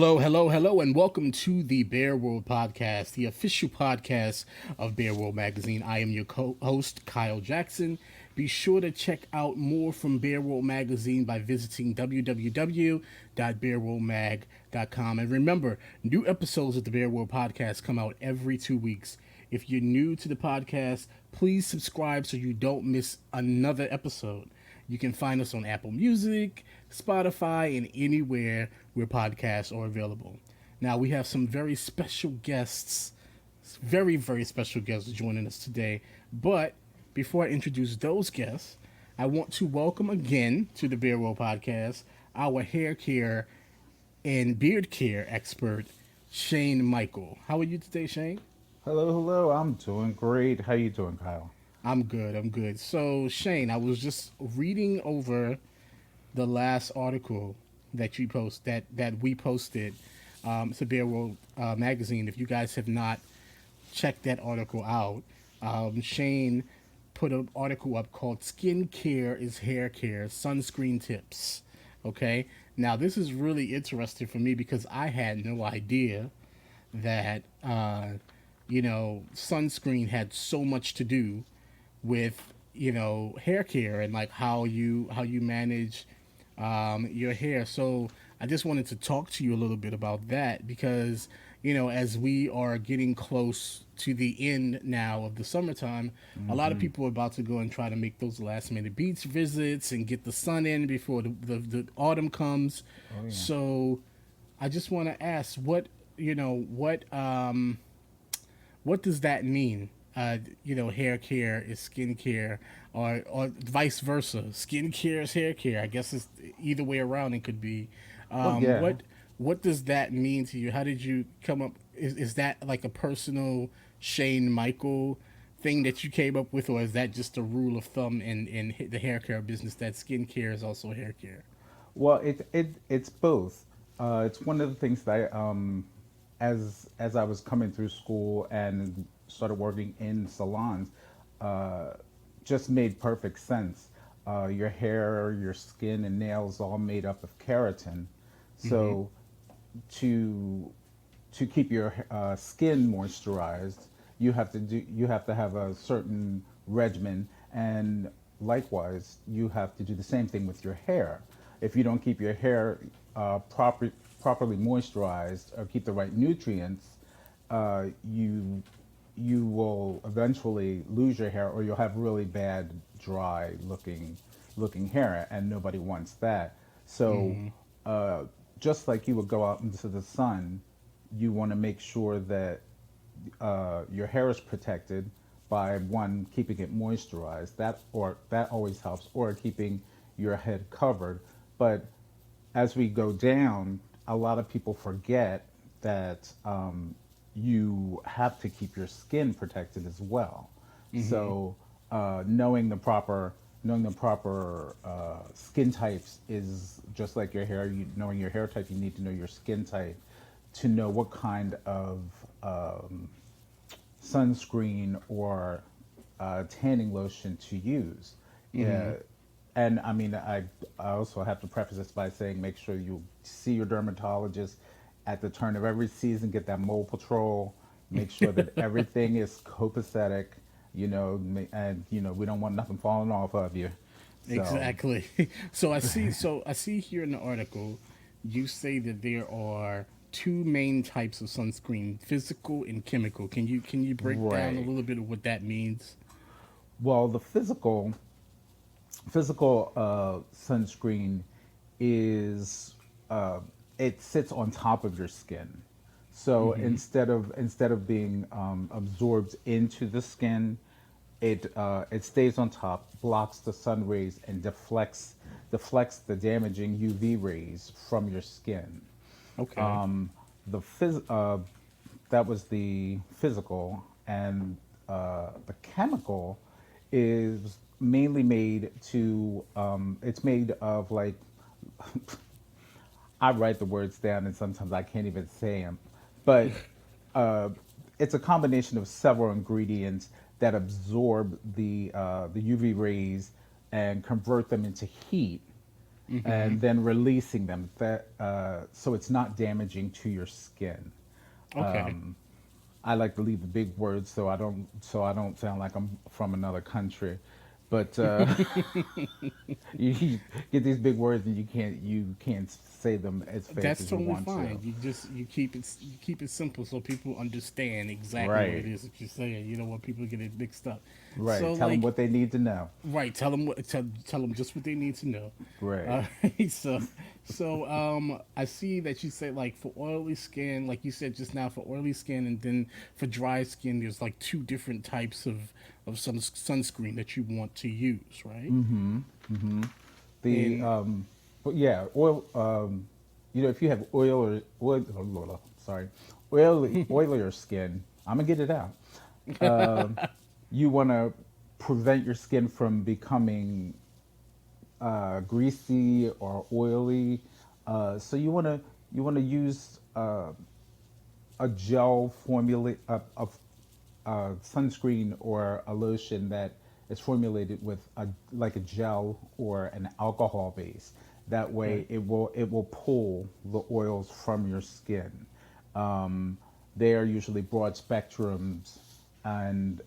Hello, hello, hello, and welcome to the Bear World Podcast, the official podcast of Bear World Magazine. I am your host, Kyle Jackson. Be sure to check out more from Bear World Magazine by visiting www.bearworldmag.com. And remember, new episodes of the Bear World Podcast come out every 2 weeks. If you're new to the podcast, please subscribe so you don't miss another episode. You can find us on Apple Music, Spotify, and anywhere where podcasts are available. Now, we have some very special guests, very, very special guests joining us today. But before I introduce those guests, I want to welcome again to the Bear World Podcast our hair care and beard care expert, Shane Michael. How are you today, Shane? Hello, hello. I'm doing great. How you doing, Kyle? I'm good. I'm good. So, Shane, I was just reading over the last article that you post that we posted to Bear World Magazine. If you guys have not checked that article out, Shane put an article up called "Skin Care is Hair Care: Sunscreen Tips." Okay. Now, this is really interesting for me because I had no idea that sunscreen had so much to do with hair care and like how you manage your hair. So I just wanted to talk to you a little bit about that because as we are getting close to the end now of the summertime, a lot of Mm-hmm. people are about to go and try to make those last minute beach visits and get the sun in before the autumn comes. Oh yeah. So I just want to ask what does that mean? Hair care is skin care, or vice versa. Skin care is hair care. I guess it's either way around. It could be. Well, Um, yeah. what what does that mean to you? How did you come up? Is that like a personal Shane Michael thing that you came up with, or is that just a rule of thumb in the hair care business that skin care is also hair care? Well, it's both. It's one of the things that as I was coming through school and started working in salons, uh, just made perfect sense. Your hair, your skin, and nails all made up of keratin. Mm-hmm. So to to keep your skin moisturized, you have to have a certain regimen, and likewise, you have to do the same thing with your hair. If you don't keep your hair properly moisturized or keep the right nutrients, you will eventually lose your hair, or you'll have really bad, dry looking hair, and nobody wants that. So, Mm-hmm. uh, just like you would go out into the sun, you want to make sure that your hair is protected by one, keeping it moisturized. That always helps, or keeping your head covered. But as we go down, a lot of people forget that you have to keep your skin protected as well. Mm-hmm. So knowing the proper skin types is just like your hair. Knowing your hair type, you need to know your skin type to know what kind of um, sunscreen or tanning lotion to use. Mm-hmm. Yeah, and I mean, I also have to preface this by saying make sure you see your dermatologist at the turn of every season, get that mole patrol, make sure that everything is copacetic, and we don't want nothing falling off of you. So, Exactly. So I see here in the article, you say that there are two main types of sunscreen: physical and chemical. Can you break down a right. little bit of what that means? Well, the physical sunscreen is it sits on top of your skin. So Mm-hmm. instead of being absorbed into the skin, it stays on top, blocks the sun rays, and deflects the damaging UV rays from your skin. Okay. Um, the phys- that was the physical, and the chemical is mainly made to. It's made of like I write the words down, and sometimes I can't even say them, but uh, it's a combination of several ingredients that absorb the UV rays and convert them into heat, and then releasing them so it's not damaging to your skin. Okay. I like to leave the big words so I don't sound like I'm from another country. But you get these big words and you can't say them as fast That's as you totally want to. fine. You keep it simple so people understand exactly what it Right, is that you're saying. You don't want people to get it mixed up. right. So Tell them like, what they need to know. right, tell them just what they need to know. Right. So I see that you said like for oily skin, like you said just now for oily skin, and then for dry skin, there's like two different types of sunscreen that you want to use, right? The And but yeah, oil. If you have sorry, oilier skin, I'm gonna get it out. You want to prevent your skin from becoming greasy or oily. So you want to use a gel formula of sunscreen or a lotion that is formulated with like a gel or an alcohol base. That way, right, it will pull the oils from your skin. Um, they are usually broad spectrums, and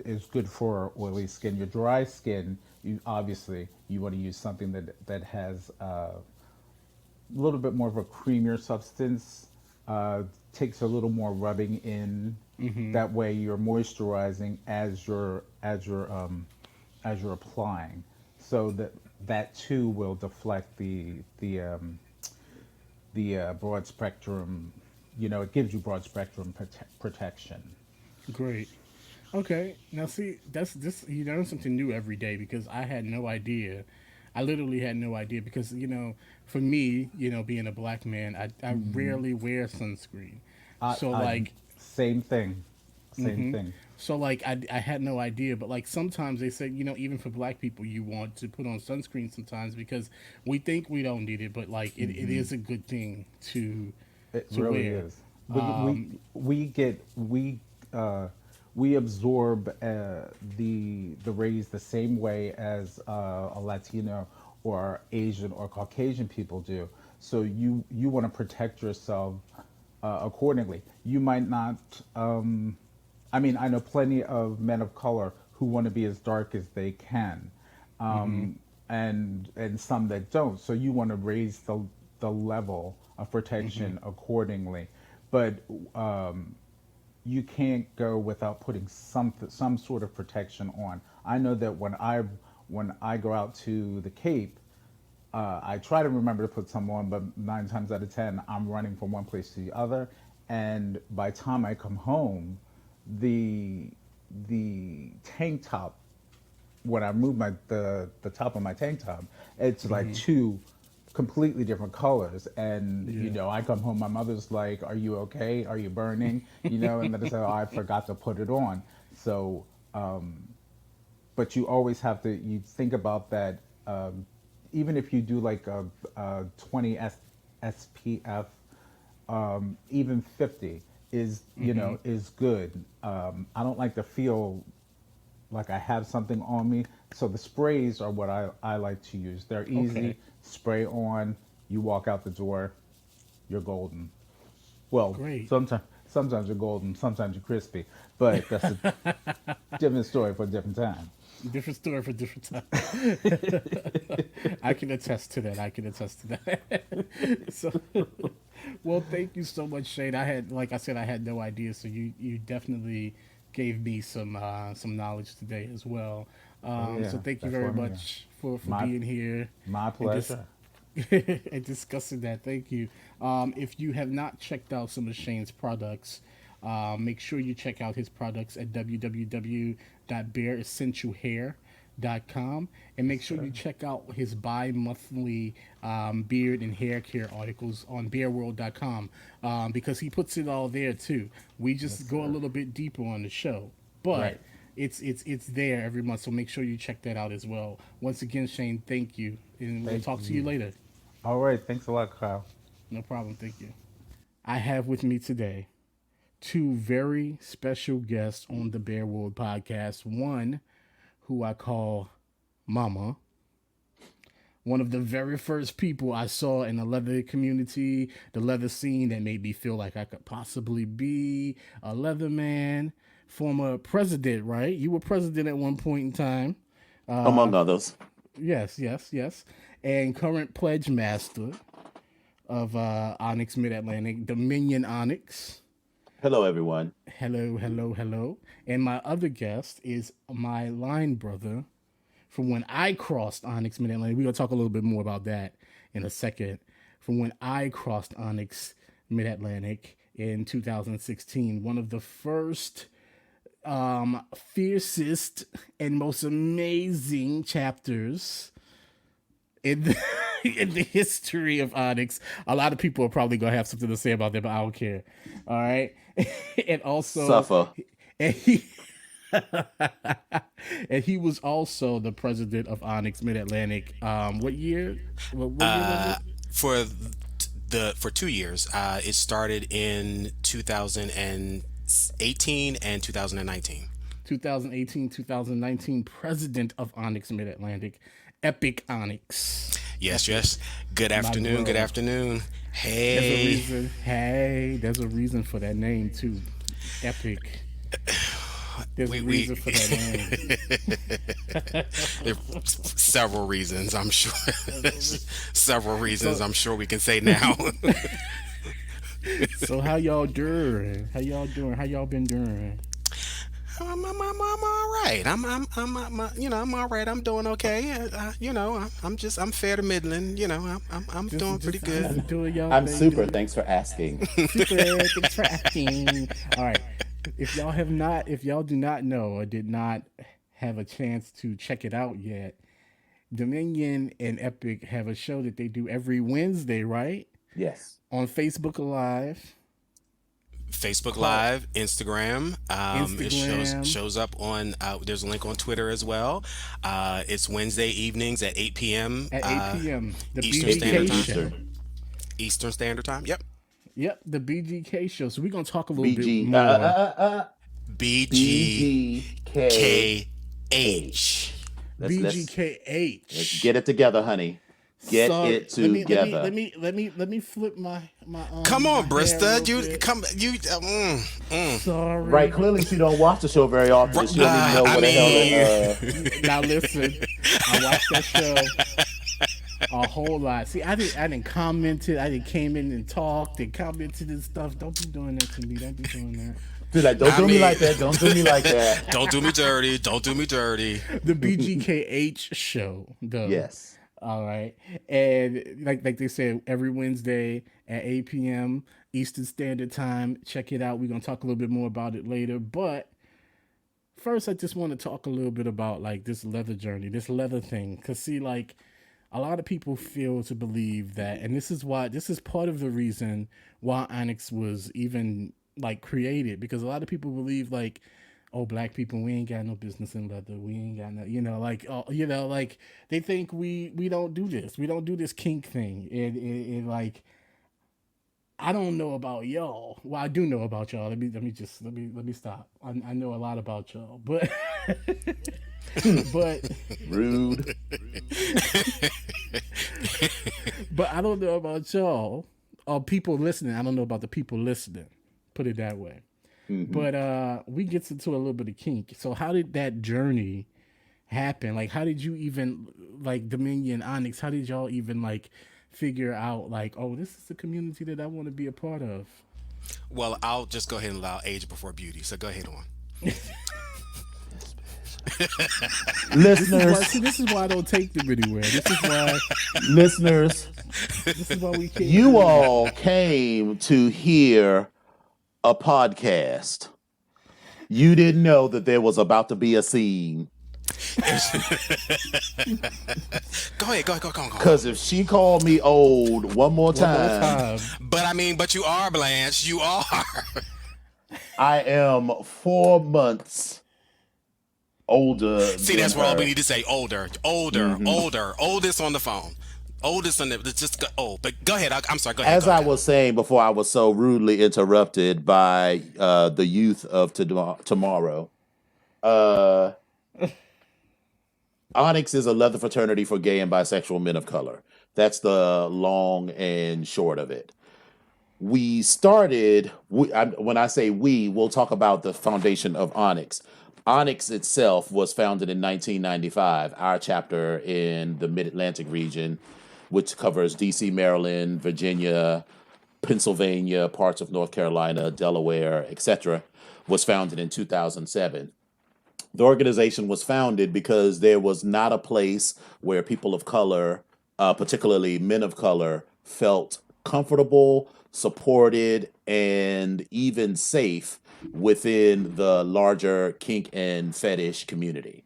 is good for oily skin. Your dry skin, you want to use something that has a little bit more of a creamier substance. Takes a little more rubbing in. That way, you're moisturizing as you're applying, so that too will deflect the broad spectrum. It gives you broad spectrum protection. great. Okay, now see, that's this. You learn something new every day because I had no idea. I literally had no idea because for me, being a black man, I rarely wear sunscreen. So I like, Same thing, same thing. I had no idea, but like sometimes they say, even for black people, you want to put on sunscreen sometimes because we think we don't need it, but like it is a good thing It to really wear. is. Uh, we absorb the rays the same way as a Latino or Asian or Caucasian people do. So you want to protect yourself accordingly. You might not. I mean, I know plenty of men of color who want to be as dark as they can, and some that don't. So you want to raise the level of protection accordingly, but you can't go without putting some sort of protection on. I know that when I go out to the Cape, I try to remember to put some on, but 9 times out of 10, I'm running from one place to the other, and by the time I come home, the the tank top, when I move the top of my tank top, it's like two completely different colors. And Yeah, I come home, my mother's like, "Are you okay? Are you burning?" And then I say, "Oh, I forgot to put it on." So, but you always have to you think about that. Even if you do like a 20 SPF, even 50 is good. I don't like to feel like I have something on me. So the sprays are what I like to use. They're okay, easy, spray on, you walk out the door, you're golden. Well, great. sometimes you're golden, sometimes you're crispy, but that's a different story for a different time. Different story for different time. I can attest to that. I can attest to that. So, well, thank you so much, Shane. Like I said, I had no idea. So you definitely gave me some knowledge today as well. Oh So yeah, thank you that's very what I'm here. much for My being here my and just pleasure. and discussing that. Thank you. If you have not checked out some of Shane's products, make sure you check out his products at www.bareessentialhair.com and make Yes, sure sir. you check out his bi-monthly beard and hair care articles on bearworld.com because he puts it all there too. We Yes, just go a sir. little bit deeper on the show, but Right. it's there every month, so make sure you check that out as well. Once again, Shane, thank you, and we'll Thank talk to you you. later. All right. Thanks a lot, Kyle. No problem. Thank you. I have with me today two very special guests on the Bear World podcast. One who I call Mama, one of the very first people I saw in the leather community, the leather scene, that made me feel like I could possibly be a leather man. Former president, right? You were president at one point in time. among others. Yes, yes, yes. And current pledge master of Onyx Mid-Atlantic, Dominion Onyx. Hello, everyone. Hello, hello, hello. And my other guest is my line brother from when I crossed Onyx Mid-Atlantic. We're going to talk a little bit more about that in a second. From when I crossed Onyx Mid-Atlantic in 2016, one of the first fiercest and most amazing chapters in the, in the history of Onyx. A lot of people are probably gonna have something to say about that, but I don't care. All right. And also Suffer. and he and he was also the president of Onyx Mid-Atlantic. What year? What year was it? For 2 years. It started in 2018 and 2019. 2018, 2019, president of Onyx Mid-Atlantic, Epic Onyx. Yes, yes. Good afternoon. bro. Good afternoon. There's a Hey. reason. Hey, there's a reason for that name too. Epic. There's a reason for that name. There are several reasons, I'm sure. Several reasons, I'm sure we can say now. So how y'all doing? How y'all doing? How y'all been doing? I'm all right. I'm all right. I'm doing okay. I'm fair to middling. I'm doing pretty good. Doing y'all I'm thing, super. doing- Thanks for asking. Super. Thanks for asking. All right. If y'all do not know or did not have a chance to check it out yet, Dominion and Epic have a show that they do every Wednesday, right? Yes. On Facebook Live. Facebook Live, Instagram. Instagram. It shows up on. There's a link on Twitter as well. It's Wednesday evenings at 8 p.m. At 8 p.m. The Eastern Standard BGK Time. show. Eastern Standard Time. Yep. Yep, the BGK show. So we're gonna talk a little BG. bit more. BGKH. Let's BGKH. get it together, honey. Get Sorry, it together. Let me flip my Come on, my hair Brista. real quick. Sorry. Right, clearly she don't watch the show very often. She don't even know what the hell. Now listen, I watched that show a whole lot. See, I didn't comment it. I didn't came in and talked and commented and stuff. Don't be doing that to me. Don't be doing that. Be like, don't do me like that. Don't do me like that. Don't do me dirty. Don't do me dirty. The BGKH show, though. Yes. All right. And like they said, every Wednesday at 8 p.m. Eastern Standard Time. Check it out. We're going to talk a little bit more about it later. But first, I just want to talk a little bit about like this leather journey, this leather thing. Because see, like a lot of people feel to believe that, and this is part of the reason why Onyx was even like created, because a lot of people believe like, oh, black people, we ain't got no business in leather. We ain't got no, like they think we don't do this. We don't do this kink thing. And like, I don't know about y'all. Well, I do know about y'all. Let me stop. I know a lot about y'all, but but Rude. but I don't know about y'all or people listening. I don't know about the people listening. Put it that way. But we get into a little bit of kink. So how did that journey happen? Like, how did you even, like, Dominion Onyx, how did y'all even, like, figure out, like, oh, this is a community that I want to be a part of? Well, I'll just go ahead and allow age before beauty. So go ahead on. Listeners, This is why I don't take them anywhere. listeners, This is why we can't. you all came to hear a podcast. You didn't know that there was about to be a scene. Go ahead. Because if she called me old one more time, But you are, Blanche. You are. I am 4 months older. See, than that's where all her. we need to say. Older. Oldest on the phone. Oldest on the. Just go. Oh, but go ahead. I'm sorry. Go ahead. As I was saying before, I was so rudely interrupted by the youth of tomorrow. Onyx is a leather fraternity for gay and bisexual men of color. That's the long and short of it. We started, when I say we, we'll talk about the foundation of Onyx. Onyx itself was founded in 1995, our chapter in the Mid-Atlantic region, which covers DC, Maryland, Virginia, Pennsylvania, parts of North Carolina, Delaware, etc., was founded in 2007. The organization was founded because there was not a place where people of color, particularly men of color, felt comfortable, supported, and even safe within the larger kink and fetish community.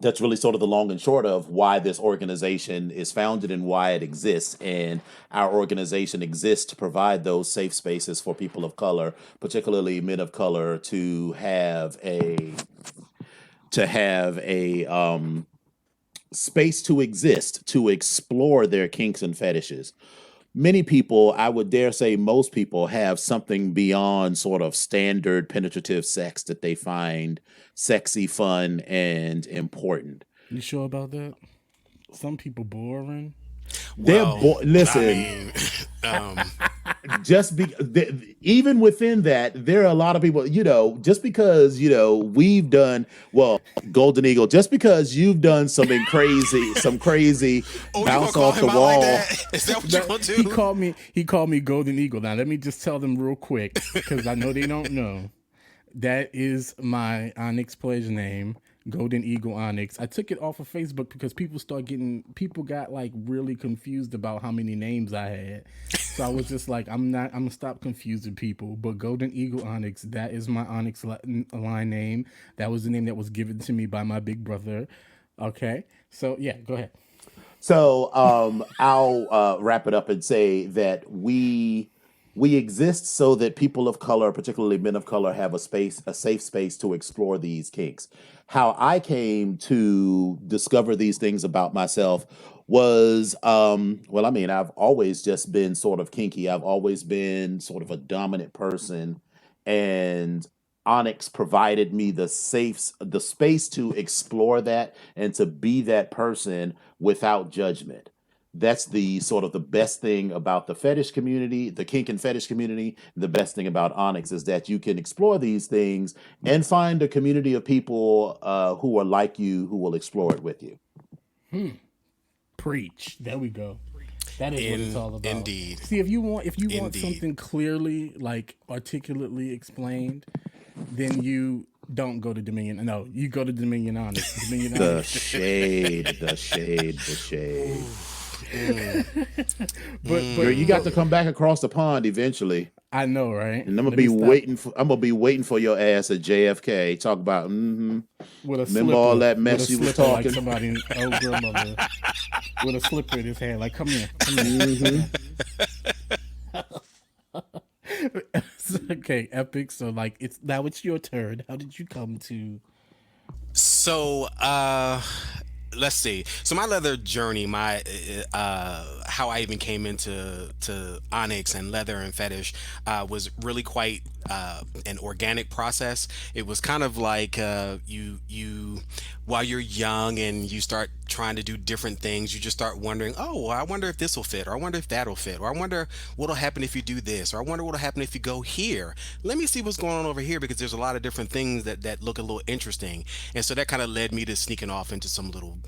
That's really sort of the long and short of why this organization is founded and why it exists. And our organization exists to provide those safe spaces for people of color, particularly men of color, to have a space to exist, to explore their kinks and fetishes. Many people, I would dare say most people, have something beyond sort of standard penetrative sex that they find sexy, fun, and important. You sure about that? Some people boring. Listen, even within that, there are a lot of people, just because, we've done, Golden Eagle, just because you've done something crazy, bounce off the wall. Like is that what you want to do? He called me Golden Eagle. Now, let me just tell them real quick, because I know they don't know. That is my Onyx pledge name, Golden Eagle Onyx. I took it off of Facebook because people got like really confused about how many names I had. So I was just like, I'm gonna stop confusing people. But Golden Eagle Onyx, that is my Onyx line name. That was the name that was given to me by my big brother. Okay, so yeah, go ahead. So I'll wrap it up and say that we exist so that people of color, particularly men of color, have a safe space to explore these kinks. How I came to discover these things about myself was, I've always just been sort of kinky. I've always been sort of a dominant person, and Onyx provided me the space to explore that and to be that person without judgment. That's the sort of the best thing about the fetish community, the kink and fetish community. The best thing about Onyx is that you can explore these things and find a community of people who are like you, who will explore it with you. Preach. There we go. That is what it's all about. Indeed. See, if you want something clearly, like articulately explained, then you don't go to Dominion. No, you go to Dominion Onyx. Dominion The Onyx. shade. But You got to come back across the pond eventually, I know, right? and I'm gonna be waiting for your ass at JFK. Talk about With a remember slipper, all that mess you was like talking. somebody's old grandmother with a slipper in his hand. Like, come here. Okay, epic. So, like, it's your turn. How did you come to? So, let's see. So my leather journey, how I even came into Onyx and leather and fetish, was really quite an organic process. It was kind of like you while you're young and you start trying to do different things, you just start wondering, oh, I wonder if this will fit, or I wonder if that'll fit, or I wonder what'll happen if you do this, or I wonder what'll happen if you go here. Let me see what's going on over here, because there's a lot of different things that look a little interesting. And so that kind of led me to sneaking off into some little,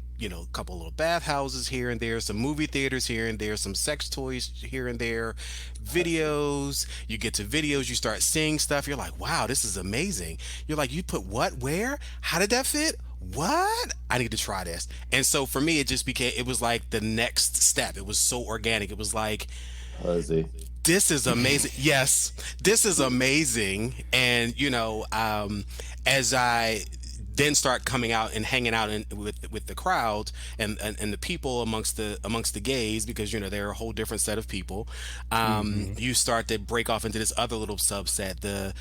couple little bathhouses here and there, some movie theaters here and there, some sex toys here and there, videos. You get to videos, you start seeing stuff. You're like, wow, this is amazing. You're like, you put what, where? How did that fit? What? I need to try this. And so for me, it was like the next step. It was so organic. It was like, Fuzzy. this is amazing. Yes, this is amazing. And as I then start coming out and hanging out with the crowd and the people amongst the gays, because they're a whole different set of people. You start to break off into this other little subset, the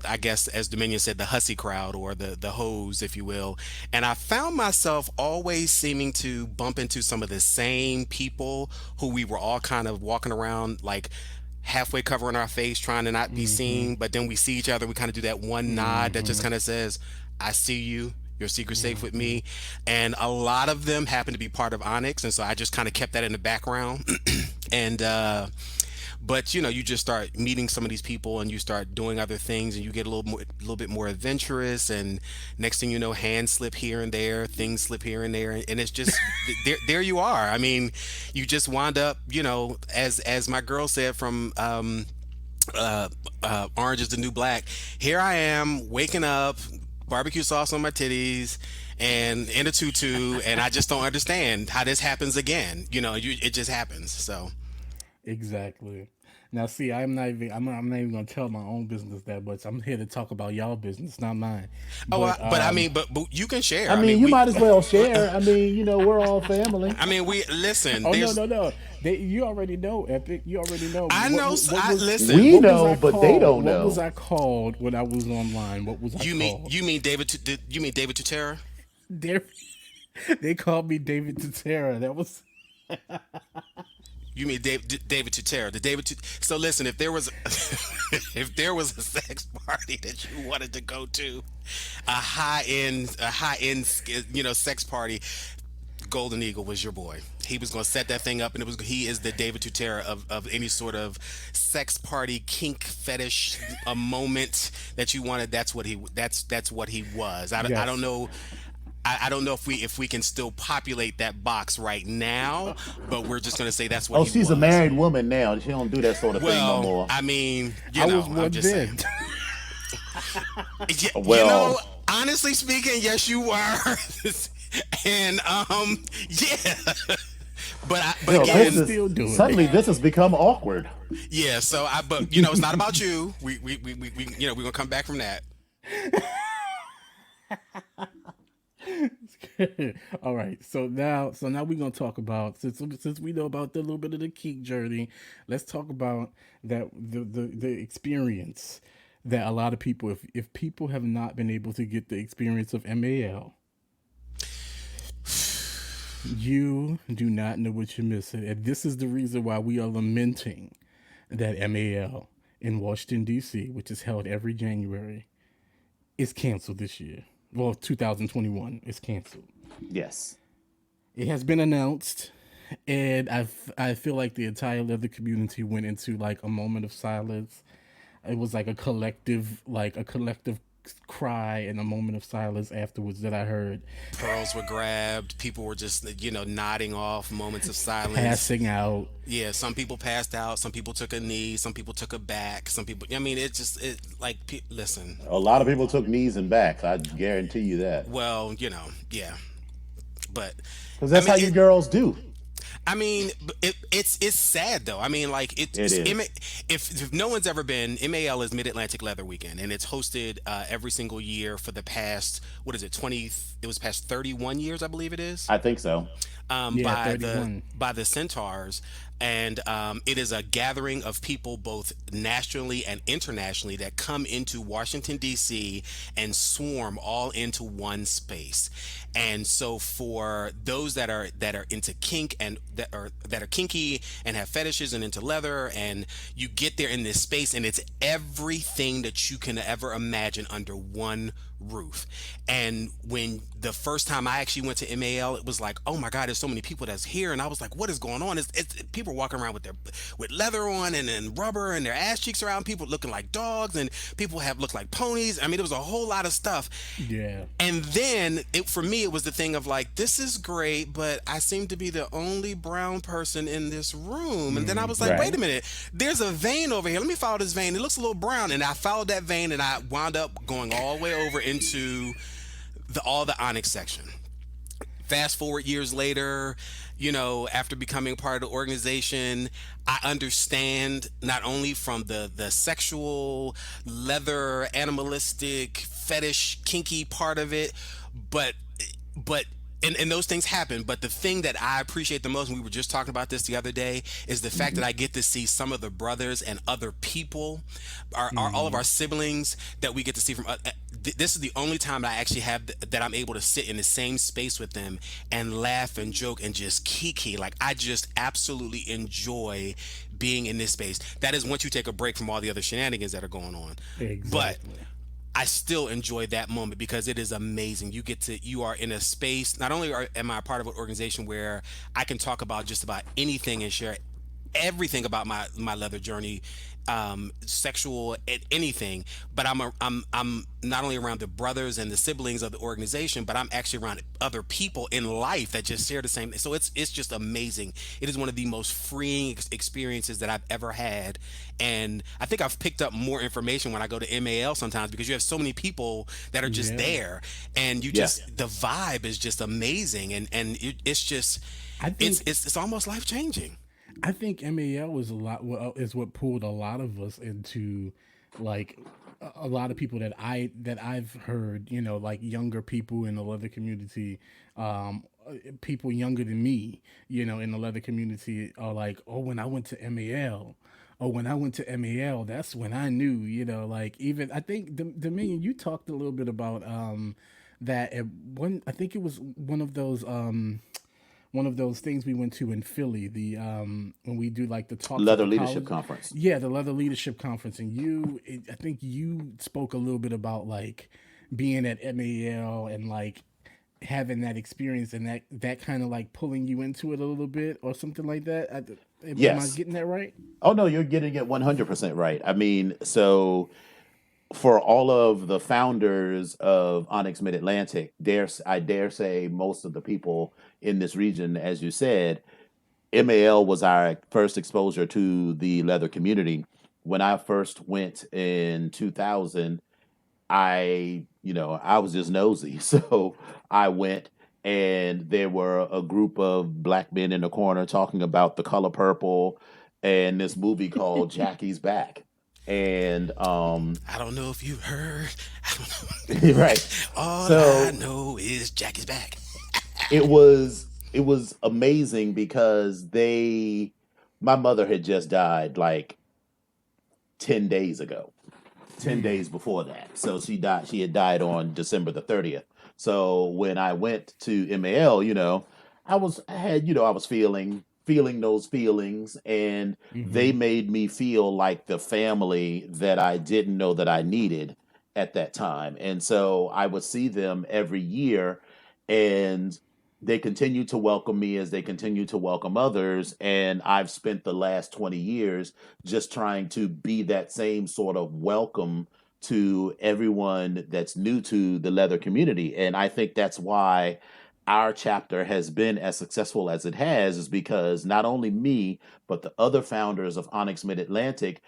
I guess, as Dominion said, the hussy crowd, or the hoes, if you will. And I found myself always seeming to bump into some of the same people who we were all kind of walking around like halfway covering our face, trying to not be seen, but then we see each other, we kind of do that one nod that just kind of says, I see you, your secret's safe with me. And a lot of them happen to be part of Onyx, and so I just kind of kept that in the background. And but you just start meeting some of these people, and you start doing other things, and you get a little bit more adventurous, and next thing you know, hands slip here and there, things slip here and there, and it's just there you are. I mean, you just wind up, as my girl said from Orange is the New Black. Here I am waking up, barbecue sauce on my titties, and in a tutu, and I just don't understand how this happens again. It just happens. So. Exactly. Now, see, I'm not even gonna tell my own business that much. I'm here to talk about y'all business, not mine. But I mean, but you can share. I mean, you might as well share. I mean, we're all family. I mean, we listen. Oh no. You already know, Epic. You already know. I know. Listen. We What was know, I but they called? don't know. What was I called when I was online? What was I You called? mean David? You mean David Tutera? They they called me David Tutera. That was You mean David Tutera? So listen, if there was if there was a sex party that you wanted to go to, a high end sex party, Golden Eagle was your boy. He was going to set that thing up, and he is the David Tutera of any sort of sex party, kink, fetish, a moment that you wanted. That's what he was. I Yes. don't know. I don't know if we can still populate that box right now, but we're just gonna say that's what. Oh, he she's was. a married woman now. She don't do that sort of thing no Well, more. I mean, I was I'm one just then. saying. Well- Honestly speaking, yes, you were, and yeah. But Yo, again, still doing suddenly this has become awkward. yeah. So but it's not about you. We we're gonna come back from that. All right, so now we're gonna talk about since we know about the little bit of the kink journey. Let's talk about that the experience that a lot of people, if people have not been able to get the experience of MAL, you do not know what you're missing, and this is the reason why we are lamenting that MAL in Washington D.C., which is held every January, is canceled this year. Well, 2021 is canceled. Yes. It has been announced, and I feel like the entire leather community went into like a moment of silence. It was like a collective cry and a moment of silence afterwards that I heard. Pearls were grabbed. People were just nodding off. Moments of silence. Passing out. Yeah, some people passed out. Some people took a knee. Some people took a back. Some people. I mean, listen. A lot of people took knees and backs. I guarantee you that. Well, yeah, but Because that's how you girls do. I mean, it's sad though. I mean, like It is. If no one's ever been, MAL is Mid-Atlantic Leather Weekend, and it's hosted every single year for the past, what is it, 20? It was past 31 years, I believe it is. I think so. Yeah, 31. By the Centaurs, and it is a gathering of people both nationally and internationally that come into Washington D.C. and swarm all into one space. And so for those that are into kink and that are kinky and have fetishes and into leather, and you get there in this space, and it's everything that you can ever imagine under one roof. And when the first time I actually went to MAL, it was like, oh my God, there's so many people that's here, and I was like, what is going on? It's people walking around with leather on and rubber, and their ass cheeks around, people looking like dogs, and people have looked like ponies. I mean, there was a whole lot of stuff. Yeah. And then for me, it was the thing of like, this is great, but I seem to be the only brown person in this room. And then I was like, Right. wait a minute, there's a vein over here. Let me follow this vein. It looks a little brown. And I followed that vein, and I wound up going all the way over into all the Onyx section. Fast forward years later, after becoming part of the organization, I understand not only from the sexual, leather, animalistic, fetish, kinky part of it, but and those things happen. But the thing that I appreciate the most, and we were just talking about this the other day, is the fact that I get to see some of the brothers and other people, all of our siblings that we get to see from. This is the only time I actually have that I'm able to sit in the same space with them and laugh and joke and just kiki. Like, I just absolutely enjoy being in this space. That is once you take a break from all the other shenanigans that are going on. Exactly. I still enjoy that moment because it is amazing. You are in a space. Not only am I a part of an organization where I can talk about just about anything and share everything about my leather journey, sexual anything, but I'm not only around the brothers and the siblings of the organization, but I'm actually around other people in life that just share the same. So it's just amazing. It is one of the most freeing experiences that I've ever had, and I think I've picked up more information when I go to MAL sometimes because you have so many people that are just Yeah. there, and you Yeah. just the vibe is just amazing, and it's just I think it's almost life changing. I think MAL is a lot is what pulled a lot of us into like a lot of people that I've heard, you know, like younger people in the leather community, people younger than me, you know, in the leather community are like, oh, when I went to MAL, oh, when I went to MAL, that's when I knew, you know, like even I think Dominion, you talked a little bit about that at one. I think it was one of those things we went to in Philly, the when we do like the talks at Leather the Leadership college. Conference. Yeah, the Leather Leadership Conference, and I think you spoke a little bit about like being at MAL and like having that experience and that kind of like pulling you into it a little bit or something like that. Am I Yes. getting that right? Oh no, you're getting it 100% right. I mean, so for all of the founders of Onyx Mid-Atlantic, I dare say most of the people in this region, as you said, MAL was our first exposure to the leather community. When I first went in 2000, I was just nosy. So I went, and there were a group of black men in the corner talking about the color purple and this movie called Jackie's Back. And I don't know if you heard. I don't know. right. All I So know is Jack is back. it was amazing because my mother had just died like 10 days ago. 10 days before that. So she had died on December the 30th. So when I went to MAL, I was feeling those feelings, and they Mm-hmm. made me feel like the family that I didn't know that I needed at that time. And so I would see them every year, and they continue to welcome me as they continue to welcome others. And I've spent the last 20 years just trying to be that same sort of welcome to everyone that's new to the leather community. And I think that's why our chapter has been as successful as it has, is because not only me, but the other founders of Onyx Mid Atlantic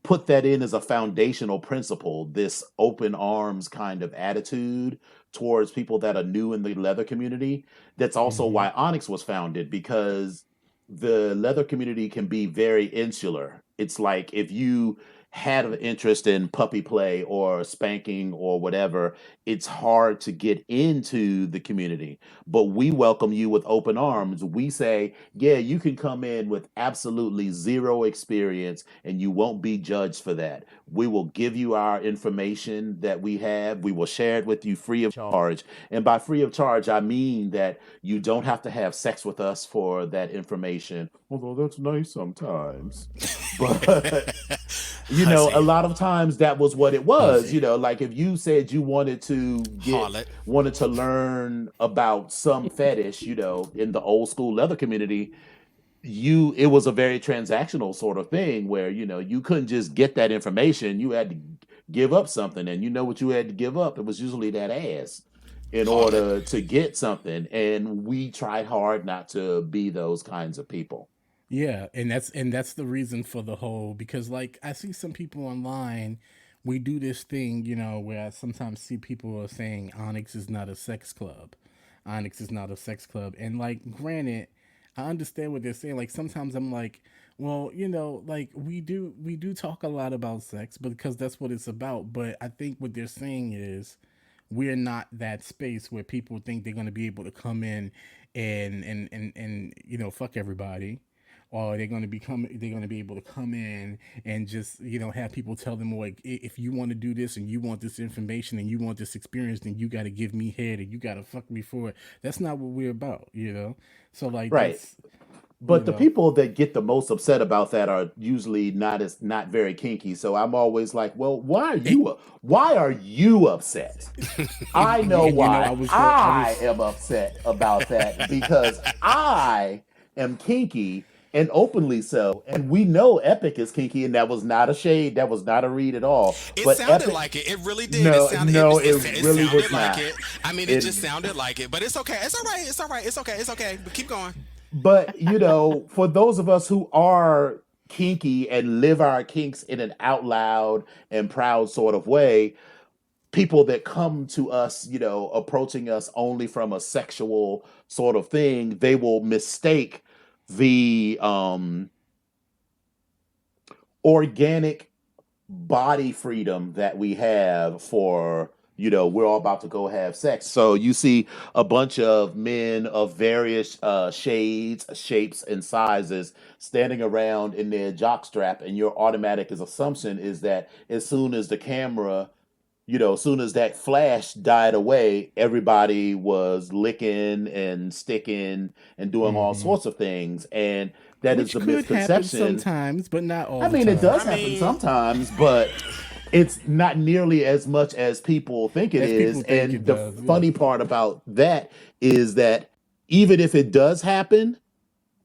put that in as a foundational principle, this open arms kind of attitude towards people that are new in the leather community. That's also Mm-hmm. why Onyx was founded, because the leather community can be very insular. It's like if you had an interest in puppy play or spanking or whatever, it's hard to get into the community. But we welcome you with open arms. We say, yeah, you can come in with absolutely zero experience and you won't be judged for that. We will give you our information that we have. We will share it with you free of charge. And by free of charge, I mean that you don't have to have sex with us for that information, although that's nice sometimes. But a Hussy, lot of times that was what it was. Hussy. Like if you said you harlot. wanted to learn about some fetish, in the old school leather community, it was a very transactional sort of thing where, you couldn't just get that information. You had to give up something, and you know what you had to give up. It was usually that ass in Harlot. order to get something. And we tried hard not to be those kinds of people. Yeah, and that's the reason for the whole because like I see some people online, we do this thing, you know, where I sometimes see people are saying Onyx is not a sex club. Onyx is not a sex club. And like granted, I understand what they're saying. Like sometimes I'm like, well, you know, like we do talk a lot about sex, but because that's what it's about. But I think what they're saying is we're not that space where people think they're going to be able to come in and you know fuck everybody, or they're going to be able to come in and just you know have people tell them like if you want to do this and you want this information and you want this experience, then you got to give me head and you got to fuck me for it. That's not what we're about, you know. So like Right. But the people that get the most upset about that are usually not very kinky. So I'm always like, well, why are you upset? I know And you know, why I I was am upset about that because I am kinky and openly so. And we know Epic is kinky, and that was not a shade, that was not a read at all. It But sounded Epic, like it. It really did. It no, sounded. no, it It really sounded was like not. it. I mean, it It just sounded like it. But it's okay. It's all right. It's all right. It's okay. It's okay. But keep going. But for those of us who are kinky and live our kinks in an out loud and proud sort of way, people that come to us, approaching us only from a sexual sort of thing, they will mistake the organic body freedom that we have for we're all about to go have sex. So you see a bunch of men of various shades, shapes, and sizes standing around in their jockstrap, and your automatic assumption is that as soon as the camera, as soon as that flash died away, everybody was licking and sticking and doing all hmm sorts of things, and that is which the could happen misconception. sometimes, but not all I the mean, it time. does I happen mean, sometimes, but it's not nearly as much as people think it As is. people think And it the does, yeah. funny part about that is that even if it does happen,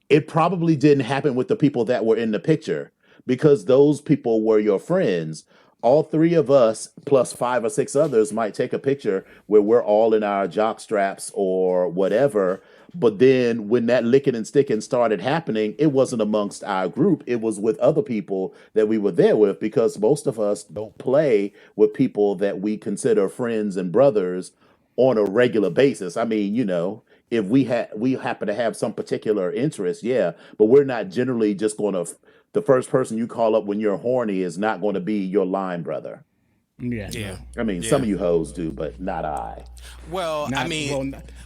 it probably didn't happen with the people that were in the picture because those people were your friends. All three of us, plus five or six others, might take a picture where we're all in our jock straps or whatever. But then when that licking and sticking started happening, it wasn't amongst our group. It was with other people that we were there with because most of us don't play with people that we consider friends and brothers on a regular basis. I mean, if we happen to have some particular interest, yeah, but we're not generally just going to the first person you call up when you're horny is not going to be your line brother. Yeah, yeah, no, I mean, some yeah. of you hoes do, but not I. Well, I not mean,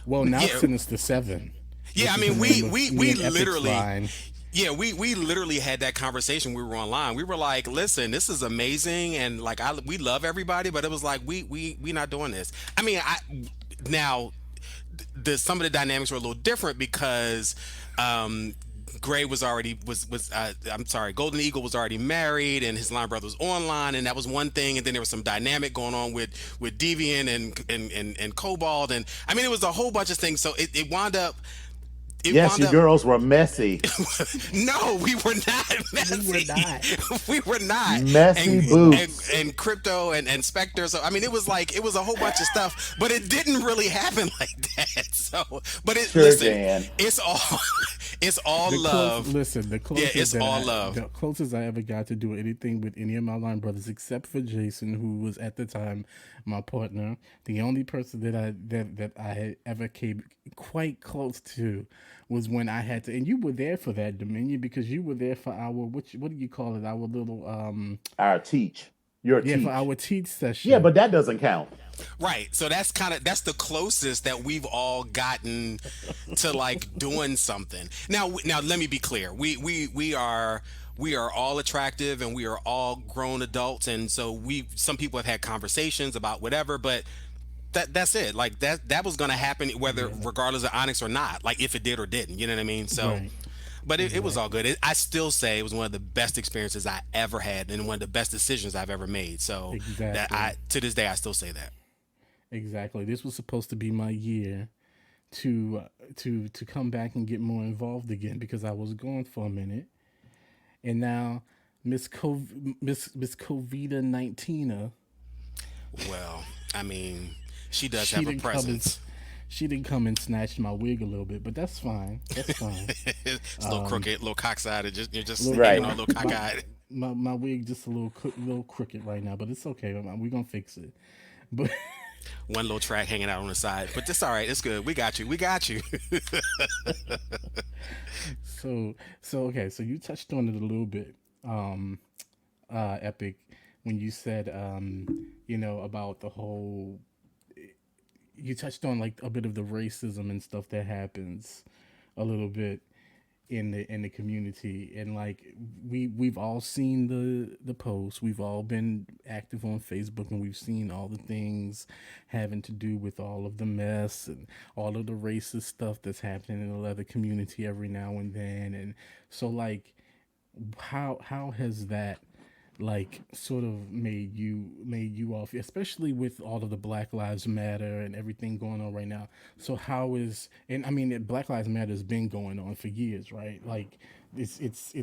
well. Now yeah, Sinister Seven, yeah. which I is the mean, name of me we and Epic's literally. line. Yeah, we literally had that conversation. We were online. We were like, "Listen, this is amazing, and like, we love everybody, but it was like we not doing this." I mean, I now some of the dynamics were a little different because Gray was already was I'm sorry, Golden Eagle was already married, and his line brother was online, and that was one thing. And then there was some dynamic going on with Deviant and Cobalt, and I mean, it was a whole bunch of things. So it wound up. It Yes, wound you up girls were messy. no, we were not We were messy. not. We were not. Messy And boots. and crypto and Spectre. So I mean, it was like it was a whole bunch of stuff, but it didn't really happen like that. So, but Sure, listen, Dan. it's all it's all love. The Yeah, closest it's all love. the closest I ever got to do anything with any of my line brothers, except for Jason, who was at the time my partner. The only person that I had ever came quite close to was when I had to, and you were there for that, Dominion, because you were there for our what do you call it? Our little Our teach. Your yeah, for teach. our teach Yeah, session. but that doesn't count. Right. So that's the closest that we've all gotten to like doing something. Now let me be clear. We are all attractive and we are all grown adults, and so some people have had conversations about whatever, but that's it. Like that was gonna happen whether Yeah, regardless of Onyx or not. Like if it did or didn't. You know what I mean? So right, but it was all exactly, good. I still say it was one of the best experiences I ever had and one of the best decisions I've ever made. So that exactly, I to this day I still say that. exactly. This was supposed to be my year to come back and get more involved again because I was gone for a minute, and now Miss Covida 19 Well, I mean, she does she have a didn't come and presence. she didn't come and snatch my wig a little bit, but that's fine. That's fine. It's a little crooked, a little cockeyed. You're just Look, hanging Right. on a little my cockeyed. my wig just a little crooked right now, but it's okay. We're gonna fix it. But One little track hanging out on the side, but that's all right. It's good. We got you. We got you. so okay, so you touched on it a little bit, um, Epic, when you said about the whole. You touched on like a bit of the racism and stuff that happens a little bit. in the community. And like we've all seen the posts, we've all been active on Facebook, and we've seen all the things having to do with all of the mess and all of the racist stuff that's happening in the leather community every now and then. And so like how has that like sort of made you off, especially with all of the Black Lives Matter and everything going on right now? So how is, and I mean Black Lives Matter has been going on for years, right? Like it's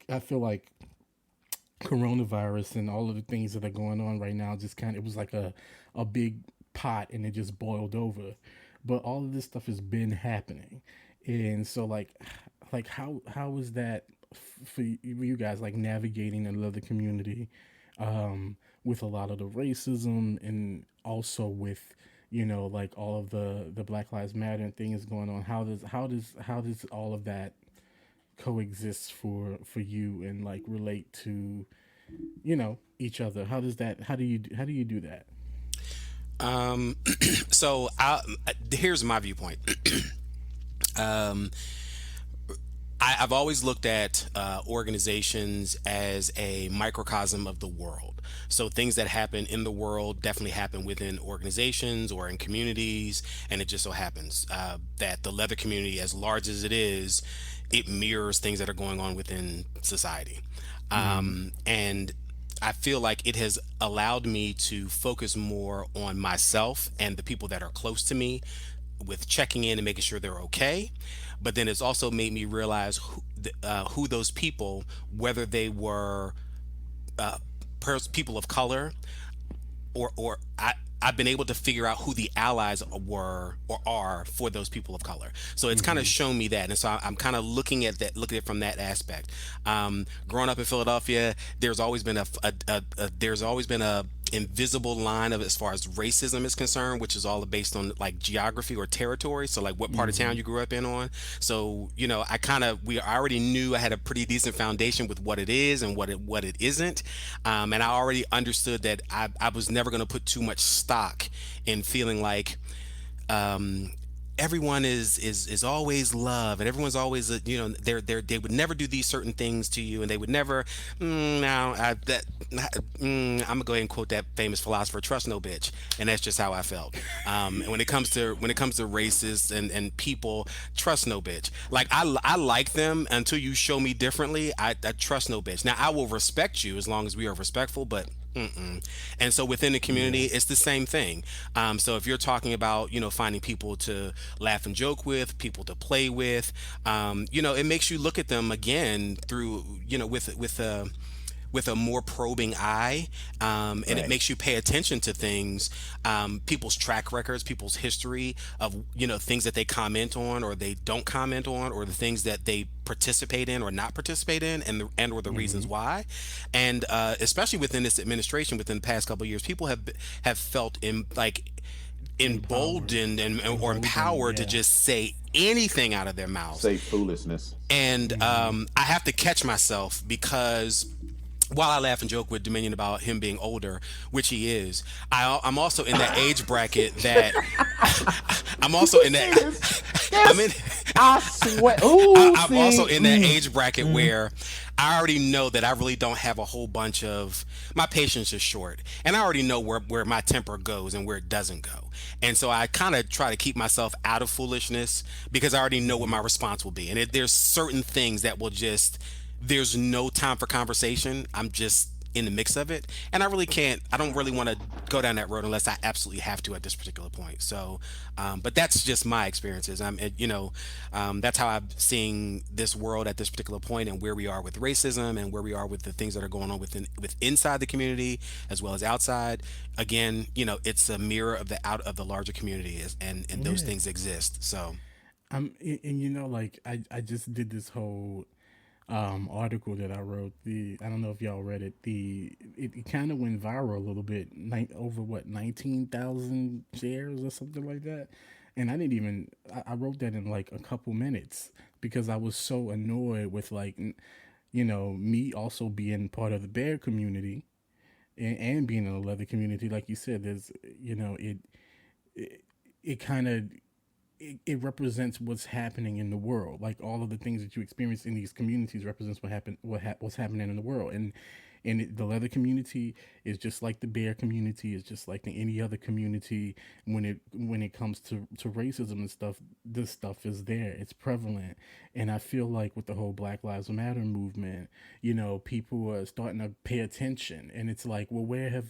I feel like coronavirus and all of the things that are going on right now just kind of, it was like a big pot and it just boiled over. But all of this stuff has been happening. And so like how is that for you guys, like navigating another community with a lot of the racism, and also with, you know, like all of the Black Lives Matter and things going on? How does all of that coexist for you and like relate to, you know, each other? How do you do that? Um, so here's my viewpoint. Um, I've always looked at organizations as a microcosm of the world. So things that happen in the world definitely happen within organizations or in communities, and it just so happens that the leather community, as large as it is, it mirrors things that are going on within society. And I feel like it has allowed me to focus more on myself and the people that are close to me, with checking in and making sure they're okay. But then it's also made me realize who those people, whether they were uh, people of color, or I've been able to figure out who the allies were or are for those people of color. So it's kind of shown me that, and so I'm kind of looking at it from that aspect. Growing up in Philadelphia, there's always been a invisible line of, as far as racism is concerned, which is all based on like geography or territory. So like what part of town you grew up in on. So you know, I already knew I had a pretty decent foundation with what it is and what it isn't, and I already understood that I was never going to put too much stock in feeling like um, everyone is always love, and everyone's always they would never do these certain things to you, and they would never now I'm gonna go ahead and quote that famous philosopher, trust no bitch. And that's just how I felt. And when it comes to racists and people, trust no bitch. Like I like them until you show me differently. I trust no bitch. Now I will respect you as long as we are respectful, but mm-mm. And so within the community, it's the same thing. So if you're talking about, finding people to laugh and joke with, people to play with, it makes you look at them again through, with a more probing eye, and it Right. makes you pay attention to things, people's track records, people's history of things that they comment on or they don't comment on, or the things that they participate in or not participate in, and or the reasons why. And especially within this administration, within the past couple of years, people have felt Empowered. emboldened and or Emboldened, empowered to yeah. just say anything out of their mouths. Say foolishness. And I have to catch myself, because while I laugh and joke with Dominion about him being older, which he is, I'm also in that age bracket that I'm also in See that this? I'm in I swear. Ooh, I'm see. also in that age bracket where I already know that I really don't have a whole bunch of, my patience is short, and I already know where my temper goes and where it doesn't go. And so I kind of try to keep myself out of foolishness, because I already know what my response will be. And there's certain things that will just, there's no time for conversation. I'm just in the mix of it, and I don't really want to go down that road unless I absolutely have to at this particular point. So but that's just my experiences. That's how I'm seeing this world at this particular point, and where we are with racism, and where we are with the things that are going on inside the community as well as outside. Again, it's a mirror of the out of the larger community, and those Yeah. things exist. So And like I just did this whole article that I wrote. I don't know if y'all read it. It kind of went viral a little bit, over what, 19,000 shares or something like that. And I didn't even I wrote that in like a couple minutes, because I was so annoyed with like me also being part of the bear community, and being in the leather community. Like you said, there's it kind of it represents what's happening in the world. Like all of the things that you experience in these communities represents what's happening in the world. And the leather community is just like the bear community, is just like any other community. When it comes to racism and stuff, this stuff is there. It's prevalent. And I feel like with the whole Black Lives Matter movement, people are starting to pay attention. And it's like, well, where have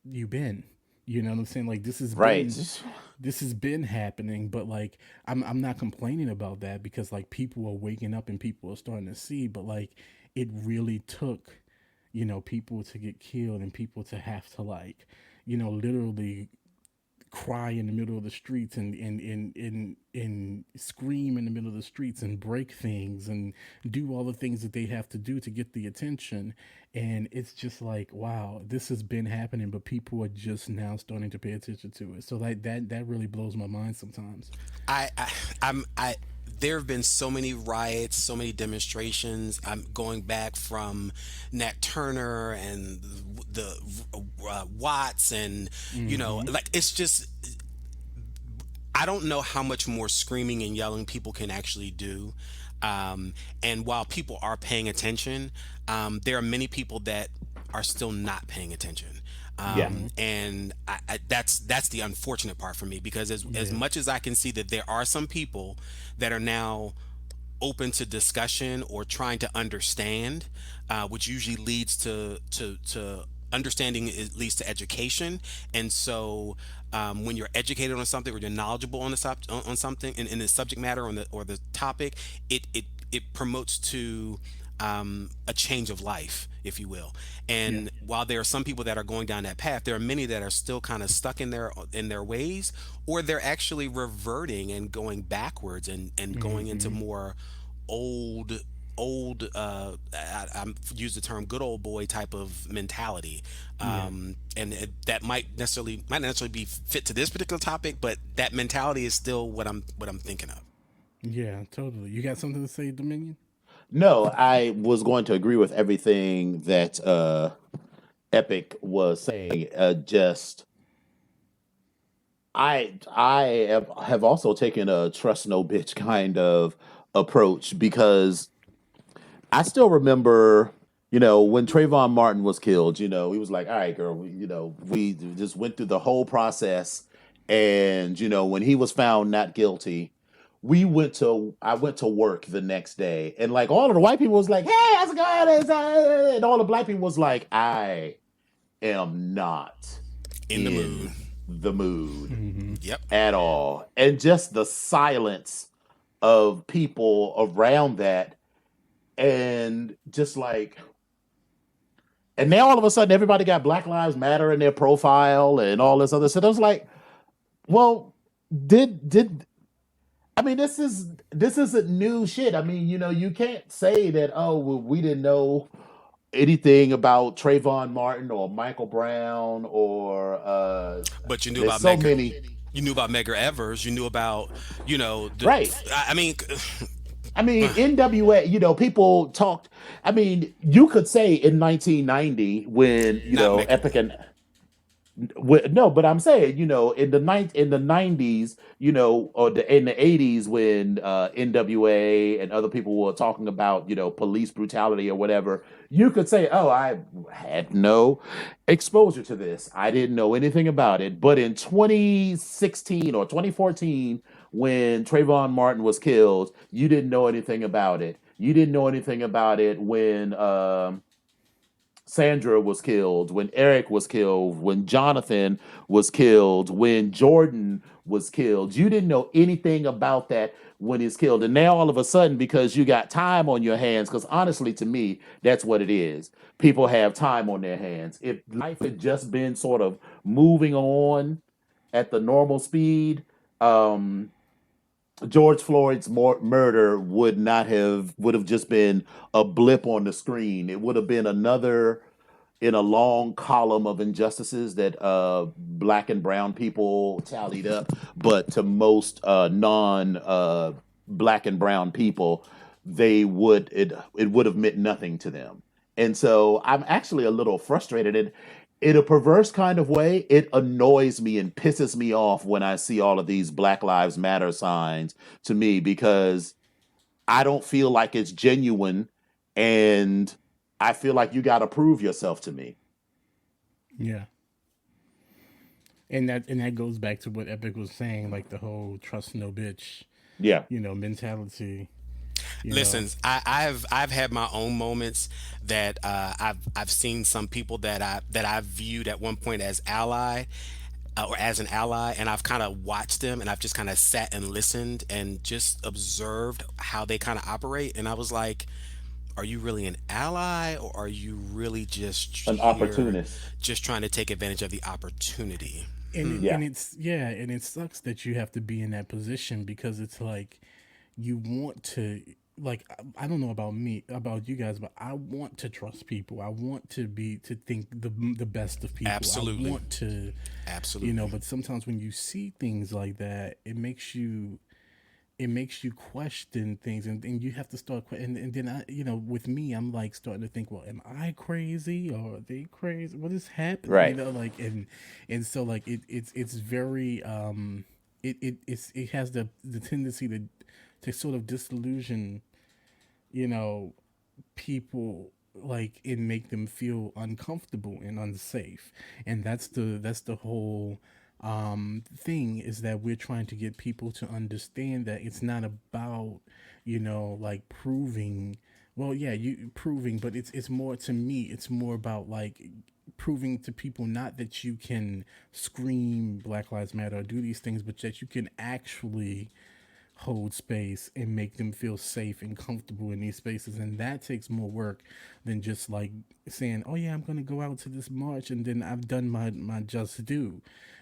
you been? You know what I'm saying? Like Right. this has been happening, but like I'm not complaining about that, because like people are waking up and people are starting to see, but like it really took, people to get killed and people to have to like, literally cry in the middle of the streets and scream in the middle of the streets and break things and do all the things that they have to do to get the attention. And it's just like, wow, this has been happening, but people are just now starting to pay attention to it. So like that really blows my mind sometimes. I there have been so many riots, so many demonstrations. I'm going back from Nat Turner and the Watts, and like it's just, I don't know how much more screaming and yelling people can actually do. And while people are paying attention, there are many people that are still not paying attention. Yeah. And that's the unfortunate part for me, because as much as I can see that there are some people that are now open to discussion or trying to understand, which usually leads to understanding, it leads to education. And so when you're educated on something, or you're knowledgeable on on something in the subject matter, or the topic, it promotes to a change of life, if you will. And while there are some people that are going down that path, there are many that are still kind of stuck in their ways, or they're actually reverting and going backwards, and going into more old I'm use the term good old boy type of mentality. And that might not necessarily be fit to this particular topic, but that mentality is still what I'm thinking of. Yeah, totally. You got something to say, Dominion? No, I was going to agree with everything that Epic was saying. Just I have also taken a trust no bitch kind of approach, because I still remember, when Trayvon Martin was killed. He was like, "All right, girl, we just went through the whole process, and when he was found not guilty, I went to work the next day, and like all of the white people was like, 'Hey, how's it going?' And all the black people was like, 'I am not In the mood. in the mood Yep. at all,' and just the silence of people around that, and just like, and now all of a sudden everybody got Black Lives Matter in their profile and all this other stuff. I was like, well, did I mean, this isn't new shit. I mean, you can't say that, oh, well, we didn't know anything about Trayvon Martin or Michael Brown, or But you knew there's about so Medgar. many. You knew about Medgar Evers. You knew about, the. Right. I mean, I mean, NWA, people talked. I mean, you could say in 1990, when, not Medgar. Epic and no, but I'm saying, in the 90s, or in the 80s, when NWA and other people were talking about, police brutality or whatever, you could say, "Oh, I had no exposure to this. I didn't know anything about it." But in 2016 or 2014, when Trayvon Martin was killed, you didn't know anything about it. You didn't know anything about it when Sandra was killed, when Eric was killed, when Jonathan was killed, when Jordan was killed. You didn't know anything about that when he's killed. And now all of a sudden, because you got time on your hands, because honestly, to me, that's what it is. People have time on their hands. If life had just been sort of moving on at the normal speed, George Floyd's murder would have just been a blip on the screen. It would have been another in a long column of injustices that black and brown people tallied up. But to most non black and brown people, it would have meant nothing to them. And so I'm actually a little frustrated. in a perverse kind of way, it annoys me and pisses me off when I see all of these Black Lives Matter signs to me, because I don't feel like it's genuine, and I feel like you got to prove yourself to me. Yeah. And that goes back to what Epic was saying, like the whole trust no bitch, Yeah. mentality. You know. Listen, I've had my own moments that I've seen some people that I viewed at one point as ally, or as an ally, and I've kind of watched them, and I've just kind of sat and listened and just observed how they kind of operate, and I was like, are you really an ally, or are you really just An here opportunist. just trying to take advantage of the opportunity? Yeah. And it's yeah, and it sucks that you have to be in that position, because it's like you want to, like, I don't know about me, about you guys, but I want to trust people. I want to think the best of people. I Absolutely. want to, Absolutely. but sometimes when you see things like that, it makes you question things, and you have to start and then with me, I'm like starting to think, well, am I crazy, or are they crazy, what is happening, Right. like, and so, like, it's very it has the tendency to sort of disillusion, you know people, like, and make them feel uncomfortable and unsafe. And that's the whole thing, is that we're trying to get people to understand that it's not about, like, proving, well, yeah, you proving, but it's more, to me, it's more about, like, proving to people, not that you can scream Black Lives Matter or do these things, but that you can actually hold space and make them feel safe and comfortable in these spaces. And that takes more work than just, like, saying, oh yeah, I'm gonna go out to this march and then I've done my just due.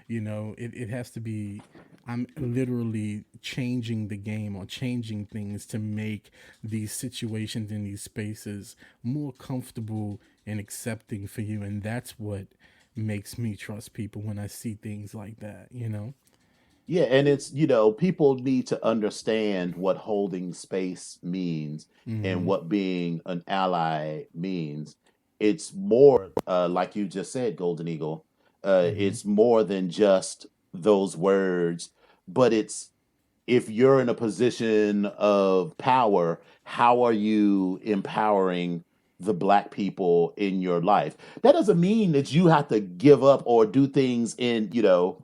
It has to be, I'm literally changing the game or changing things to make these situations in these spaces more comfortable and accepting for you. And that's what makes me trust people, when I see things like that. Yeah, and it's, people need to understand what holding space means and Mm-hmm. what being an ally means. It's more, like you just said, Golden Eagle. Mm-hmm. It's more than just those words, but it's, if you're in a position of power, how are you empowering the Black people in your life? That doesn't mean that you have to give up or do things to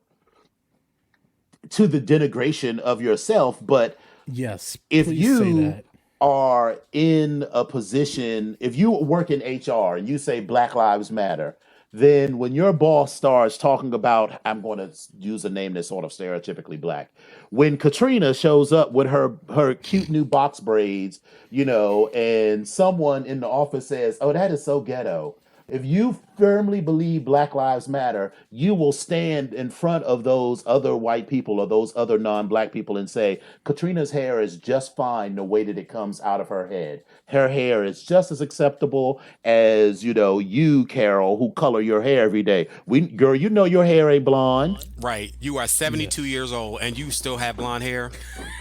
the denigration of yourself. But Yes, if please say you that. are in a position, if you work in HR and you say Black Lives Matter, then when your boss starts talking about, I'm going to use a name that's sort of stereotypically Black, when Katrina shows up with her cute new box braids, and someone in the office says, "Oh, that is so ghetto." If you firmly believe Black Lives Matter, you will stand in front of those other white people or those other non-Black people and say, Katrina's hair is just fine the way that it comes out of her head. Her hair is just as acceptable as, you, Carol, who color your hair every day. Girl, your hair ain't blonde. Right. You are 72 Yes. years old and you still have blonde hair.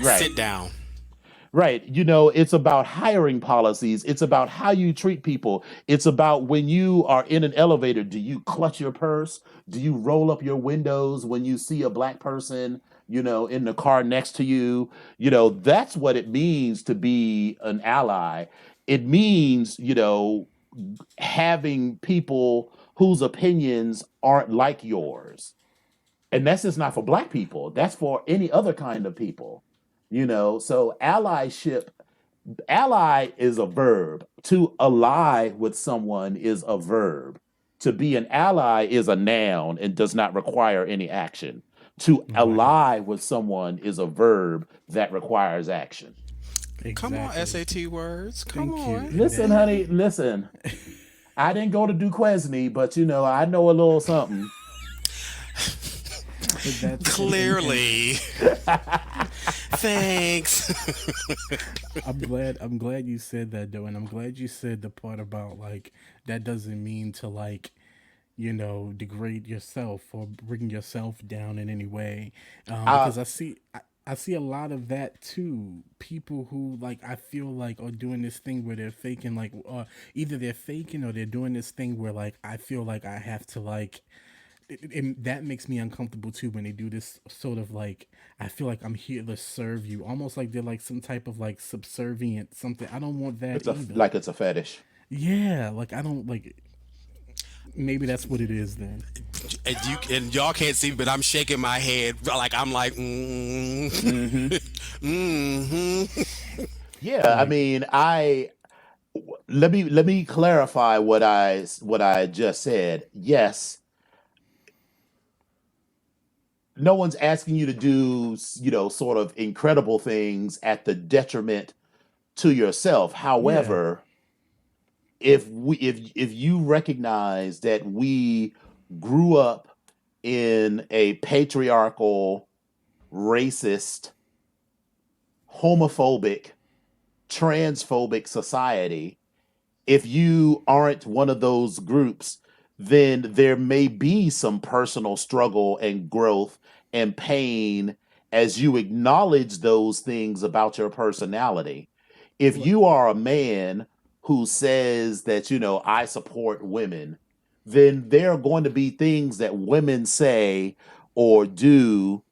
Right. Sit down. Right. It's about hiring policies. It's about how you treat people. It's about when you are in an elevator, do you clutch your purse? Do you roll up your windows when you see a Black person, in the car next to you? That's what it means to be an ally. It means, having people whose opinions aren't like yours. And that's just not for Black people. That's for any other kind of people. So ally is a verb. To ally with someone is a verb. To be an ally is a noun and does not require any action. To Right. ally with someone is a verb that requires action. Come on, Exactly. SAT words. Come Thank you. on. And Listen, that, honey, listen. I didn't go to Duquesne, but I know a little something. but that's and Clearly. Thanks. I'm glad you said that, though, and I'm glad you said the part about, like, that doesn't mean to, like, degrade yourself or bring yourself down in any way, because uh, I see. I see a lot of that too. People who like I feel like are doing this thing where they're faking like either they're faking or they're doing this thing where like I feel like I have to like and that makes me uncomfortable too when they do this sort of like I feel like I'm here to serve you, almost like they're like some type of like subservient something. I don't want that It's a either. like it's a fetish. Yeah, like I don't like. Maybe that's what it is then. And y'all can't see, but I'm shaking my head like I'm like, Hmm. mm-hmm. Yeah, I Like mean, I let me clarify what I just said. Yes, no one's asking you to do, sort of incredible things at the detriment to yourself. yeah, However, if you recognize that we grew up in a patriarchal, racist, homophobic, transphobic society, if you aren't one of those groups, then there may be some personal struggle and growth and pain as you acknowledge those things about your personality. If look, you are a man who says that, I support women, then there are going to be things that women say or do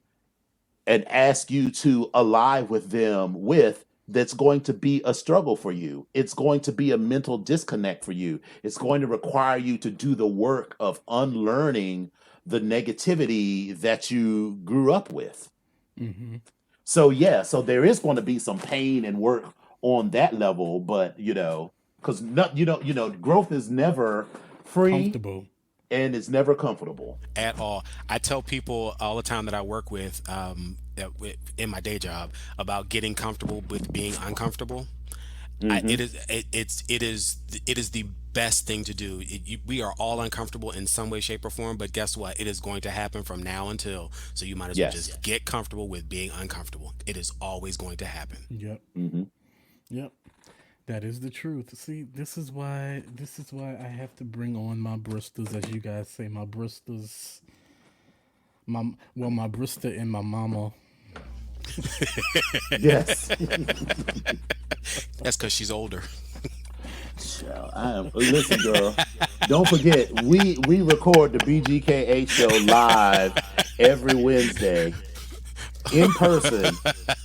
and ask you to ally with them with that's going to be a struggle for you. It's going to be a mental disconnect for you. It's going to require you to do the work of unlearning the negativity that you grew up with. mm-hmm. So yeah, so there is going to be some pain and work on that level, but because not growth is never free Comfortable. and it's never comfortable. At all. I tell people all the time that I work with, in my day job, about getting comfortable with being uncomfortable. Hmm. It is the best thing to do. We are all uncomfortable in some way, shape, or form, but guess what? It is going to happen from now until. So you might as well Yes. just get comfortable with being uncomfortable. It is always going to happen. Yep. Hmm. Yep. That is the truth. See, this is why I have to bring on my Bristers, as you guys say, my Bristers, my Brister and my mama. Yes. That's because she's older. Child, I am. Listen, girl. Don't forget, we record the BGKH show live every Wednesday in person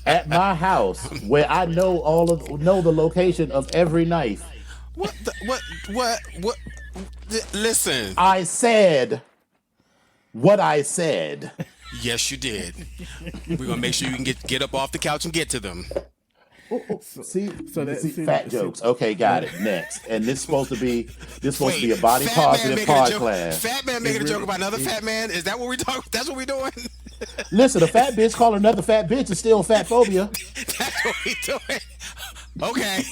at my house, where I know the location of every knife. What? What? Listen. I said what I said. Yes, you did. We're gonna make sure you can get up off the couch and get to them. Oh, oh, So, see, so that see, see, fat see jokes. Okay, got that it. Next, and this supposed to be Wait, a body fat man positive making a joke. podcast. Fat man it making a joke really about another it, fat man. Is that what we talk? That's what we doing. Listen, a fat bitch calling another fat bitch is still fat phobia. That's what we doing. Okay.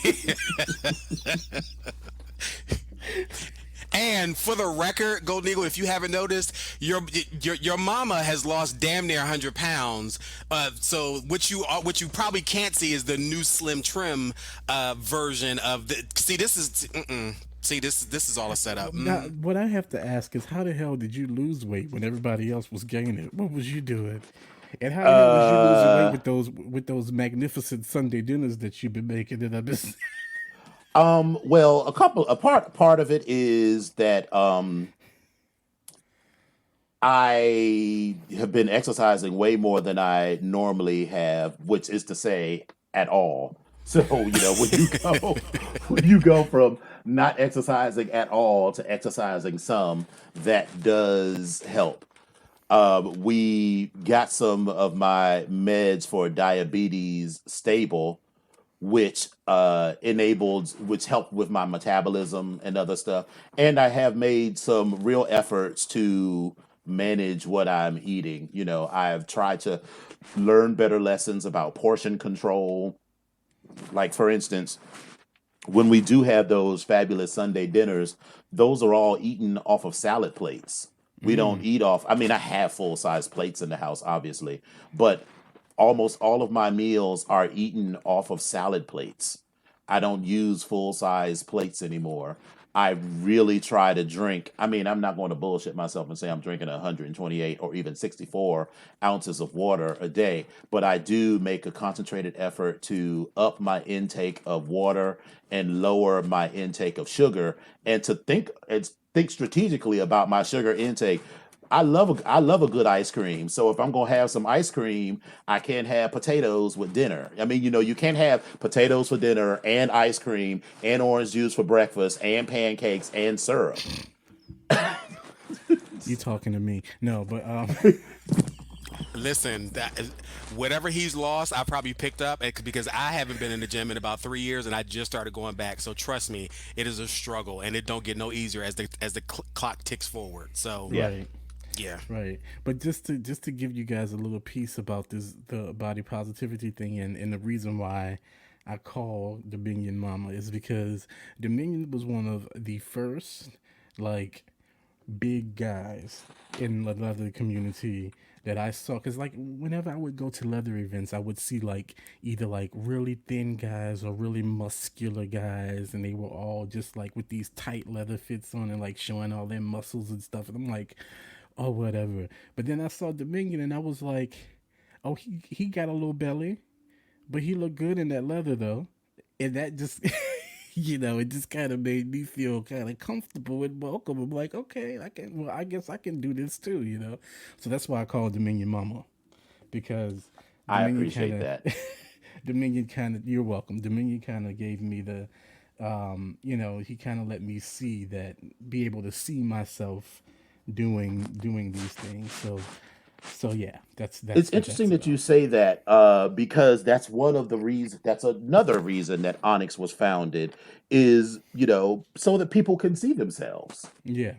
And for the record, Golden Eagle, if you haven't noticed, your mama has lost damn near 100 pounds. So what you probably can't see is the new slim trim version of the. See, this is. Mm-mm. See, this is all a setup. now, what I have to ask is, how the hell did you lose weight when everybody else was gaining it? What was you doing? And how the hell was you losing weight Uh, with those magnificent Sunday dinners that you've been making? And I've been well, a part of it is that I have been exercising way more than I normally have, which is to say, at all. So, when you go from not exercising at all to exercising some, that does help. We got some of my meds for diabetes stable, which helped with my metabolism and other stuff. And I have made some real efforts to manage what I'm eating. I've tried to learn better lessons about portion control. Like, for instance, when we do have those fabulous Sunday dinners, those are all eaten off of salad plates. We don't mm, eat off. I mean, I have full size plates in the house, obviously, but almost all of my meals are eaten off of salad plates. I don't use full size plates anymore. I really try to drink. I mean, I'm not going to bullshit myself and say I'm drinking 128 or even 64 ounces of water a day, but I do make a concentrated effort to up my intake of water and lower my intake of sugar, and to think strategically about my sugar intake. I love a good ice cream. So if I'm gonna have some ice cream, I can't have potatoes with dinner. I mean, you can't have potatoes for dinner and ice cream and orange juice for breakfast and pancakes and syrup. You talking to me? No, but Listen, whatever he's lost, I probably picked up because I haven't been in the gym in about 3 years, and I just started going back. So trust me, it is a struggle, and it don't get no easier as the clock ticks forward. So Yeah. right. yeah. Right, but just to give you guys a little piece about the body positivity thing, and the reason why I call Dominion Mama is because Dominion was one of the first like big guys in the leather community that I saw. Because like whenever I would go to leather events, I would see like either like really thin guys or really muscular guys, and they were all just like with these tight leather fits on and like showing all their muscles and stuff, and I'm like, oh, whatever. But then I saw Dominion and I was like, oh, he got a little belly, but he looked good in that leather though. And that just, it just kind of made me feel kind of comfortable and welcome. I'm like, okay, I guess I can do this too. So that's why I call Dominion Mama, because I Dominion appreciate kinda, that. Dominion kind of, you're welcome. Dominion kind of gave me he kind of let me be able to see myself doing these things. So yeah, that's It's what interesting that's that you about. say that, because that's one of the reasons. That's another reason that Onyx was founded, is so that people can see themselves. Yeah,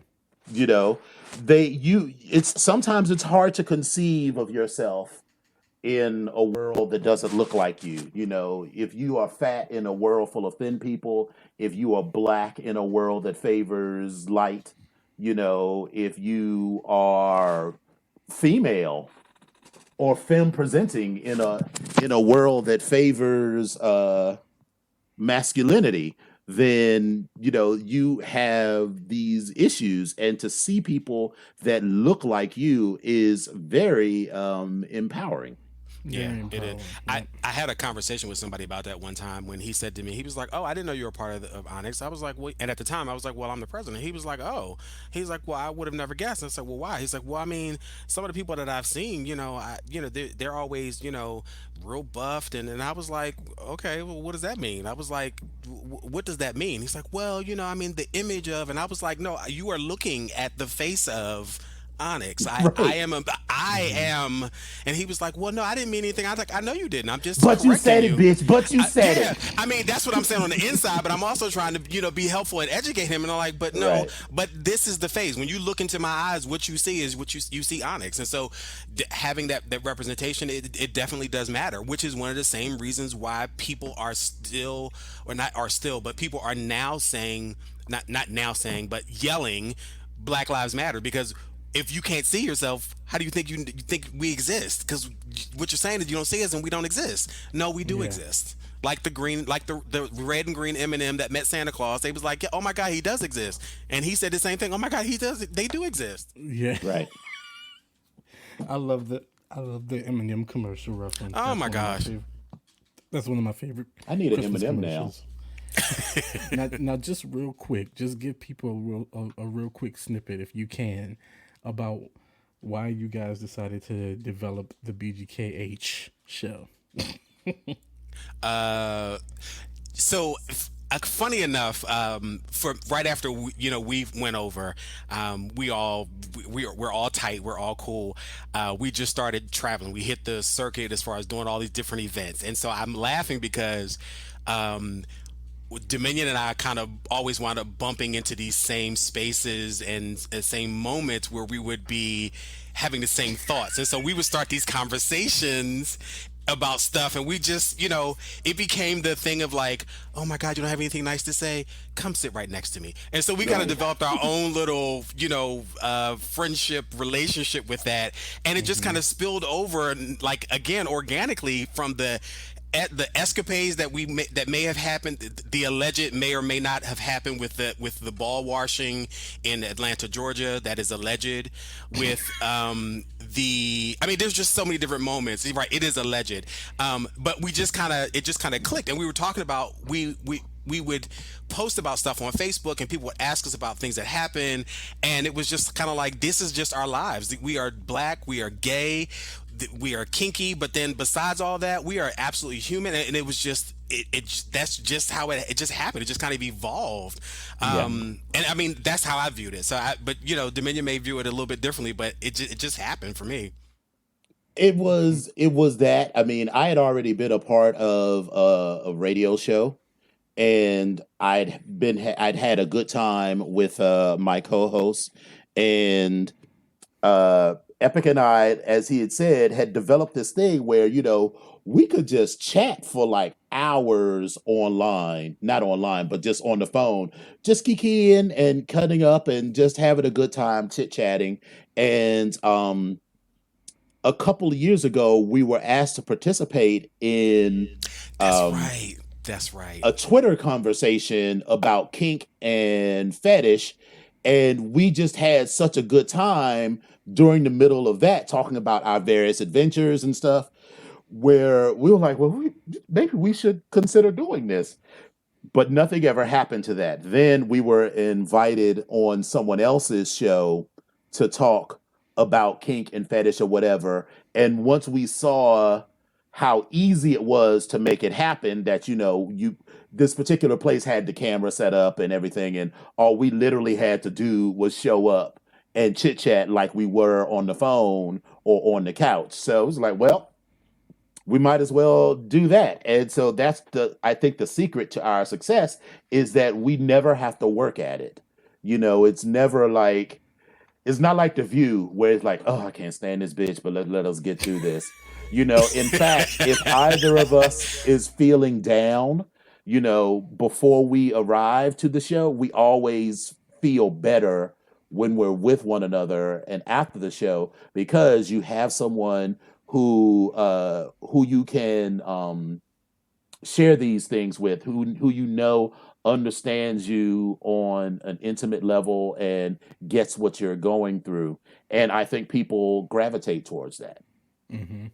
You know, it's sometimes it's hard to conceive of yourself in a world that doesn't look like you. If you are fat in a world full of thin people, if you are black in a world that favors light, if you are female or femme presenting in a world that favors masculinity, then you have these issues, and to see people that look like you is very empowering. Yeah, very it is. empowering. I, Yep. I had a conversation with somebody about that one time when he said to me, he was like, "Oh, I didn't know you were part of Onyx." I was like, "Well," and at the time I was like, "Well, I'm the president." He was like, "Oh," he's like, "Well, I would have never guessed." I said, "Well, why?" He's like, "Well, I mean, some of the people that I've seen, they're always, real buffed," and I was like, "Okay, well, what does that mean?" I was like, "What does that mean?" He's like, "Well, I mean, the image of," and I was like, "No, you are looking at the face of Onyx. I Right. am I am," and he was like, "Well, no, I didn't mean anything." I was like, "I know you didn't. I'm just But you correcting said it, you." bitch. But you said Yeah, it. I mean that's what I'm saying on the inside, but I'm also trying to be helpful and educate him. And I'm like, but no, Right. but this is the phase. When you look into my eyes, what you see is what you see Onyx, and so having that representation, it definitely does matter. Which is one of the same reasons why people are still, or not are still, but people are now saying, not now saying, but yelling, Black Lives Matter, because if you can't see yourself, how do you think you think we exist? Because what you're saying is you don't see us and we don't exist. No, we do Yeah, exist. Like the green, like the red and green M&M that met Santa Claus. They was like, yeah, oh my God, he does exist. And he said the same thing. Oh my God, he does. They do exist. yeah. Right. I love the Eminem commercial reference. Oh my gosh. That's one of my favorite I need an Christmas M&M now. commercials. Now, just real quick, just give people a real quick snippet, if you can, about why you guys decided to develop the BGKH show. Uh, so funny enough, for right after we went over, we're all tight, we're all cool. We just started traveling. We hit the circuit as far as doing all these different events, and so I'm laughing because. Dominion and I kind of always wound up bumping into these same spaces and same moments where we would be having the same thoughts. And so we would start these conversations about stuff, and we just, it became the thing of like, oh my God, you don't have anything nice to say? Come sit right next to me. And so we kind of Right. developed our own little, friendship relationship with that. And it just kind of spilled over, like, again, organically from the the escapades that that may have happened, the alleged may or may not have happened with the ball washing in Atlanta, Georgia. That is alleged. With I mean, there's just so many different moments. Right, it is alleged. But it just kind of clicked, and we were talking about we would post about stuff on Facebook, and people would ask us about things that happen, and it was just kind of like, this is just our lives. We are black, we are gay, we are kinky, but then besides all that, we are absolutely human. And it was just that's just how it just happened. It just kind of evolved. And I mean, that's how I viewed it. But Dominion may view it a little bit differently, but it just happened for me. It was that. I mean, I had already been a part of a radio show, and I'd had a good time with my co-host, and Epic and I, as he had said, had developed this thing where we could just chat for like hours online, not online, but just on the phone, just kikiing and cutting up and just having a good time chit chatting. And a couple of years ago, we were asked to participate in That's right. a Twitter conversation about kink and fetish. And we just had such a good time during the middle of that, talking about our various adventures and stuff, where we were like, well, maybe we should consider doing this. But nothing ever happened to that. Then we were invited on someone else's show to talk about kink and fetish or whatever. And once we saw how easy it was to make it happen, that this particular place had the camera set up and everything, and all we literally had to do was show up and chit chat like we were on the phone or on the couch. So it was like, well, we might as well do that. And so that's I think the secret to our success is that we never have to work at it. It's never like, it's not like The View where it's like, oh, I can't stand this bitch, but let us get through this. In fact, if either of us is feeling down, before we arrive to the show, we always feel better when we're with one another and after the show, because you have someone who you can share these things with, who understands you on an intimate level and gets what you're going through. And I think people gravitate towards that. Mm-hmm.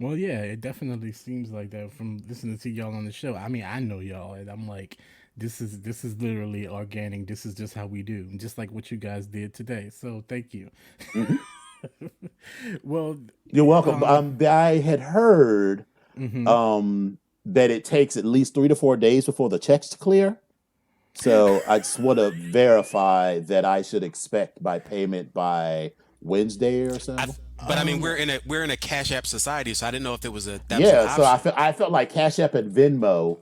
Well, yeah, it definitely seems like that from listening to y'all on the show. I mean, I know y'all, and I'm like, this is literally organic. This is just how we do, just like what you guys did today. So thank you. Mhm. Well, You're welcome. I had heard mhm. that it takes at least 3 to 4 days before the checks to clear. So I just want to verify that I should expect my payment by Wednesday or so. But I mean, we're in a Cash App society, so I didn't know if there was that was an Yeah, so option. I felt like Cash App and Venmo,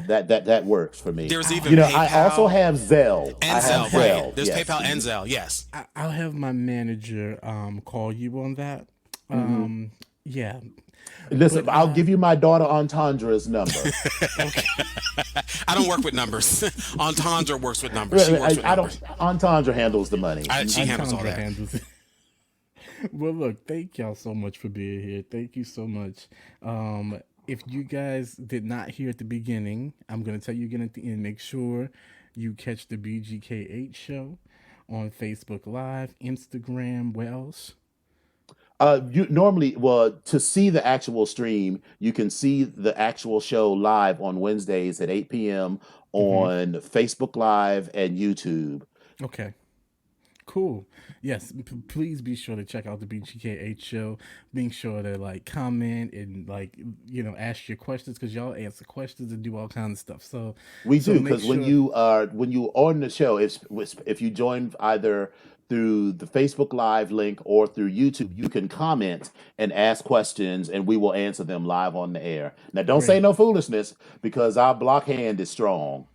that works for me. There's even I also PayPal have Zelle. I and have Zelle, right? Zelle. There's Yes. PayPal and Zelle, yes. I'll have my manager call you on that. Yeah, Listen, but I'll give you my daughter Entendra's number. I don't work with numbers. Entendre works with numbers. She works with I numbers. don't. Entendre handles the money. She handles all Alejandra that. handles it. Well, look, thank y'all so much for being here. Thank you so much. If you guys did not hear at the beginning, I'm going to tell you again at the end. Make sure you catch the BGKH show on Facebook Live, Instagram, where else? You normally, to see the actual stream, you can see the actual show live on Wednesdays at 8 p.m. Mm-hmm. on Facebook Live and YouTube. Okay. Cool. Yes, please be sure to check out the BGKH show. Make sure to comment and ask your questions, because y'all answer questions and do all kinds of stuff. So We do, make because when sure. you on the show, if you join either through the Facebook Live link or through YouTube, you can comment and ask questions, and we will answer them live on the air. Now, don't say Great. no foolishness, because our block hand is strong.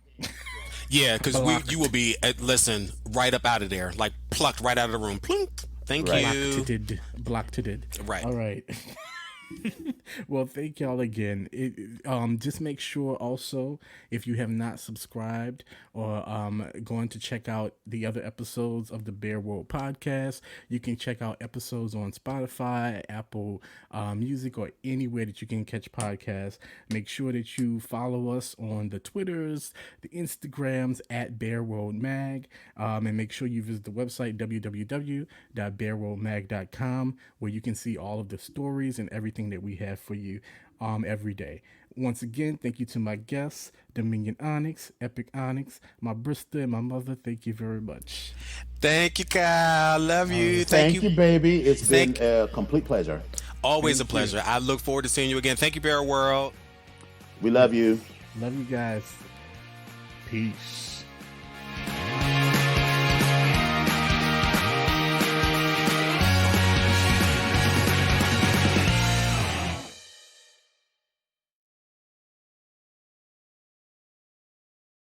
Yeah, because Blocked. you will be listen right up out of there, like plucked right out of the room. Plink. Thank Right. you. Blocked it. Right. All right. Well, thank y'all again. Just make sure also, if you have not subscribed or going to check out the other episodes of the Bear World podcast, you can check out episodes on Spotify, Apple Music, or anywhere that you can catch podcasts. Make sure that you follow us on the Twitters, the Instagrams at Bear World Mag, and make sure you visit the website www.bearworldmag.com, where you can see all of the stories and everything that we have for you every day. Once again, thank you to my guests, Dominion Onyx, Epic Onyx, my Brista, and my mother. Thank you very much. Thank you, Kyle. Love you. Thank you, baby. It's been Thank- a complete pleasure. Always a pleasure. I look forward to seeing you again. Thank you, Bear World. We love you. Love you guys. Peace.